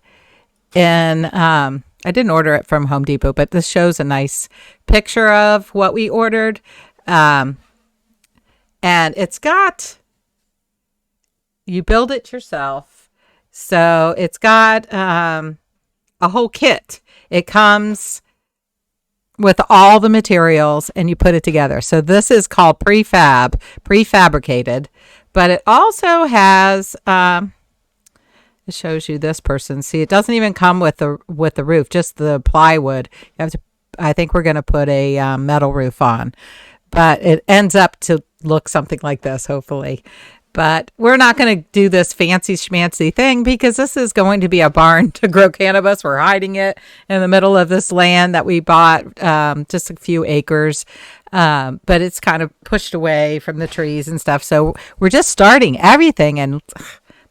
and I didn't order it from Home Depot, but this shows a nice picture of what we ordered. And it's got, you build it yourself. So it's got a whole kit. It comes with all the materials and you put it together. So this is called prefabricated, but it also has, it shows you this person. See, it doesn't even come with the roof, just the plywood. You have to, I think we're going to put a metal roof on, but it ends up to look something like this, hopefully. But we're not going to do this fancy schmancy thing because this is going to be a barn to grow cannabis. We're hiding it in the middle of this land that we bought, just a few acres. But it's kind of pushed away from the trees and stuff. So we're just starting everything. And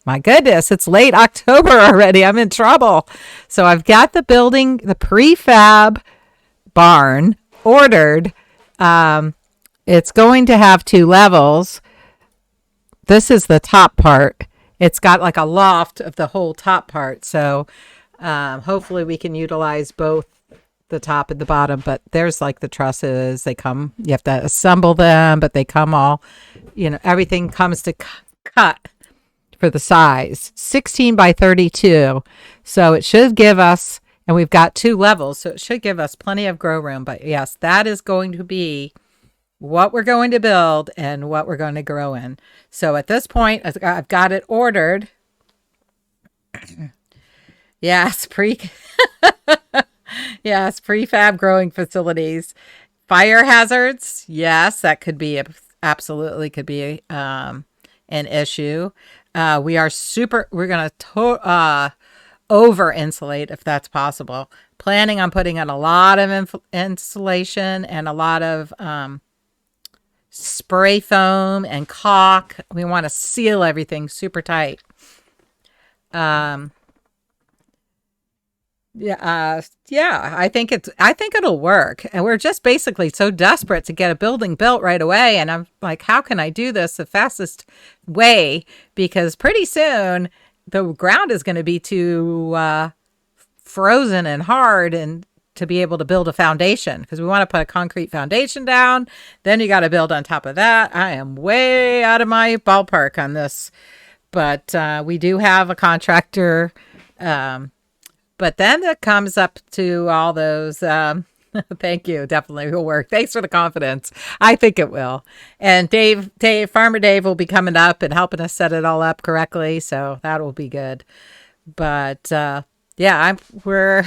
my goodness, it's late October already. I'm in trouble. So I've got the building, the prefab barn ordered. It's going to have 2 levels. This is the top part. It's got like a loft of the whole top part. So hopefully we can utilize both the top and the bottom. But there's like the trusses. They come, you have to assemble them, but they come all, everything comes to cut for the size. 16 by 32. So it should give us, and we've got 2 levels, so it should give us plenty of grow room. But yes, that is going to be what we're going to build and what we're going to grow in. So at this point, I've got it ordered. Yes, yes, prefab growing facilities. Fire hazards, yes, that could be absolutely could be an issue. We're going to over insulate if that's possible. Planning on putting in a lot of insulation and a lot of spray foam and caulk. We want to seal everything super tight. I think it'll work. And we're just basically so desperate to get a building built right away. And I'm like, how can I do this the fastest way? Because pretty soon the ground is going to be too frozen and hard and to be able to build a foundation, because we want to put a concrete foundation down. Then you got to build on top of that. I am way out of my ballpark on this, but we do have a contractor. But then it comes up to all those Thank you. Definitely will work. Thanks for the confidence. I think it will. And Farmer Dave will be coming up and helping us set it all up correctly. So that will be good. But yeah, we're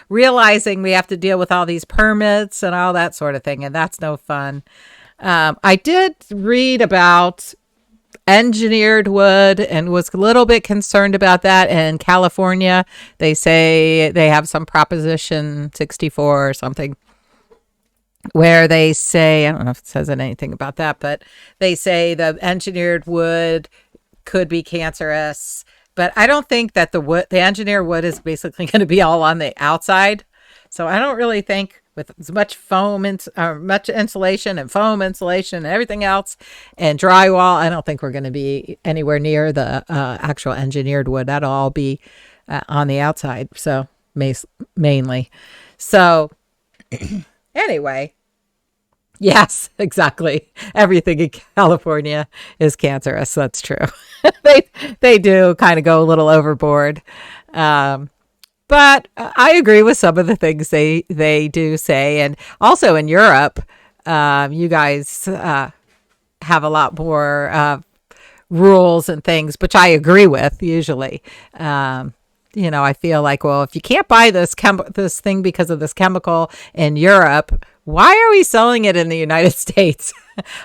realizing we have to deal with all these permits and all that sort of thing. And that's no fun. I did read about engineered wood and was a little bit concerned about that. In California, they say they have some Proposition 64 or something where they say, I don't know if it says anything about that, but they say the engineered wood could be cancerous. But I don't think that the engineered wood is basically going to be all on the outside. So I don't really think with as much much insulation and foam insulation and everything else and drywall, I don't think we're going to be anywhere near the actual engineered wood. That'll all be on the outside. So mainly. So anyway, yes, exactly. Everything in California is cancerous. That's true. They do kind of go a little overboard. But I agree with some of the things they do say. And also in Europe, you guys have a lot more rules and things, which I agree with usually. I feel like, well, if you can't buy this thing because of this chemical in Europe, why are we selling it in the United States?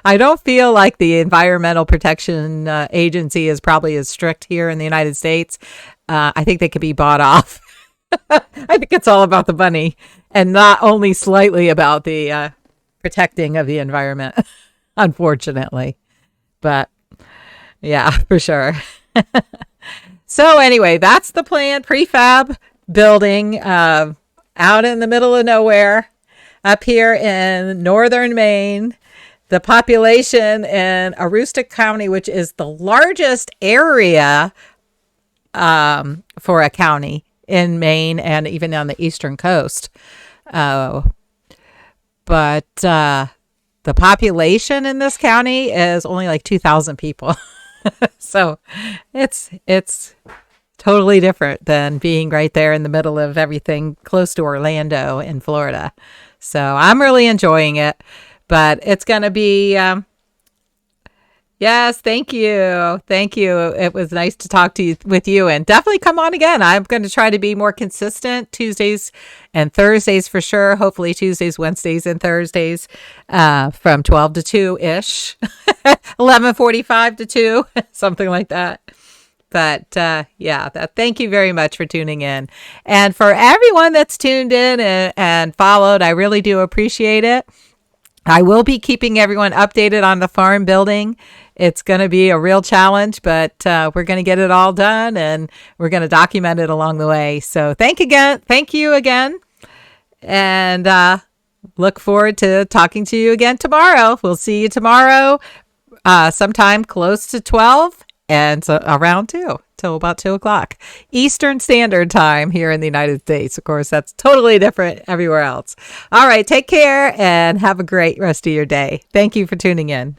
I don't feel like the Environmental Protection Agency is probably as strict here in the United States. I think they could be bought off. I think it's all about the money and not only slightly about the protecting of the environment, unfortunately. But yeah, for sure. So anyway, that's the plan. Prefab building out in the middle of nowhere up here in northern Maine. The population in Aroostook County, which is the largest area for a county in Maine and even on the eastern coast. But the population in this county is only like 2,000 people. So it's totally different than being right there in the middle of everything close to Orlando in Florida. So I'm really enjoying it, but it's going to be, yes, thank you. Thank you. It was nice to talk with you, and definitely come on again. I'm going to try to be more consistent Tuesdays and Thursdays for sure. Hopefully Tuesdays, Wednesdays, and Thursdays from 12 to 2-ish, 11:45 to 2, something like that. But thank you very much for tuning in. And for everyone that's tuned in and followed, I really do appreciate it. I will be keeping everyone updated on the farm building. It's going to be a real challenge, but we're going to get it all done and we're going to document it along the way. So thank you again. And look forward to talking to you again tomorrow. We'll see you tomorrow sometime close to 12 and around 2 till about 2 o'clock Eastern Standard Time here in the United States. Of course, that's totally different everywhere else. All right, take care and have a great rest of your day. Thank you for tuning in.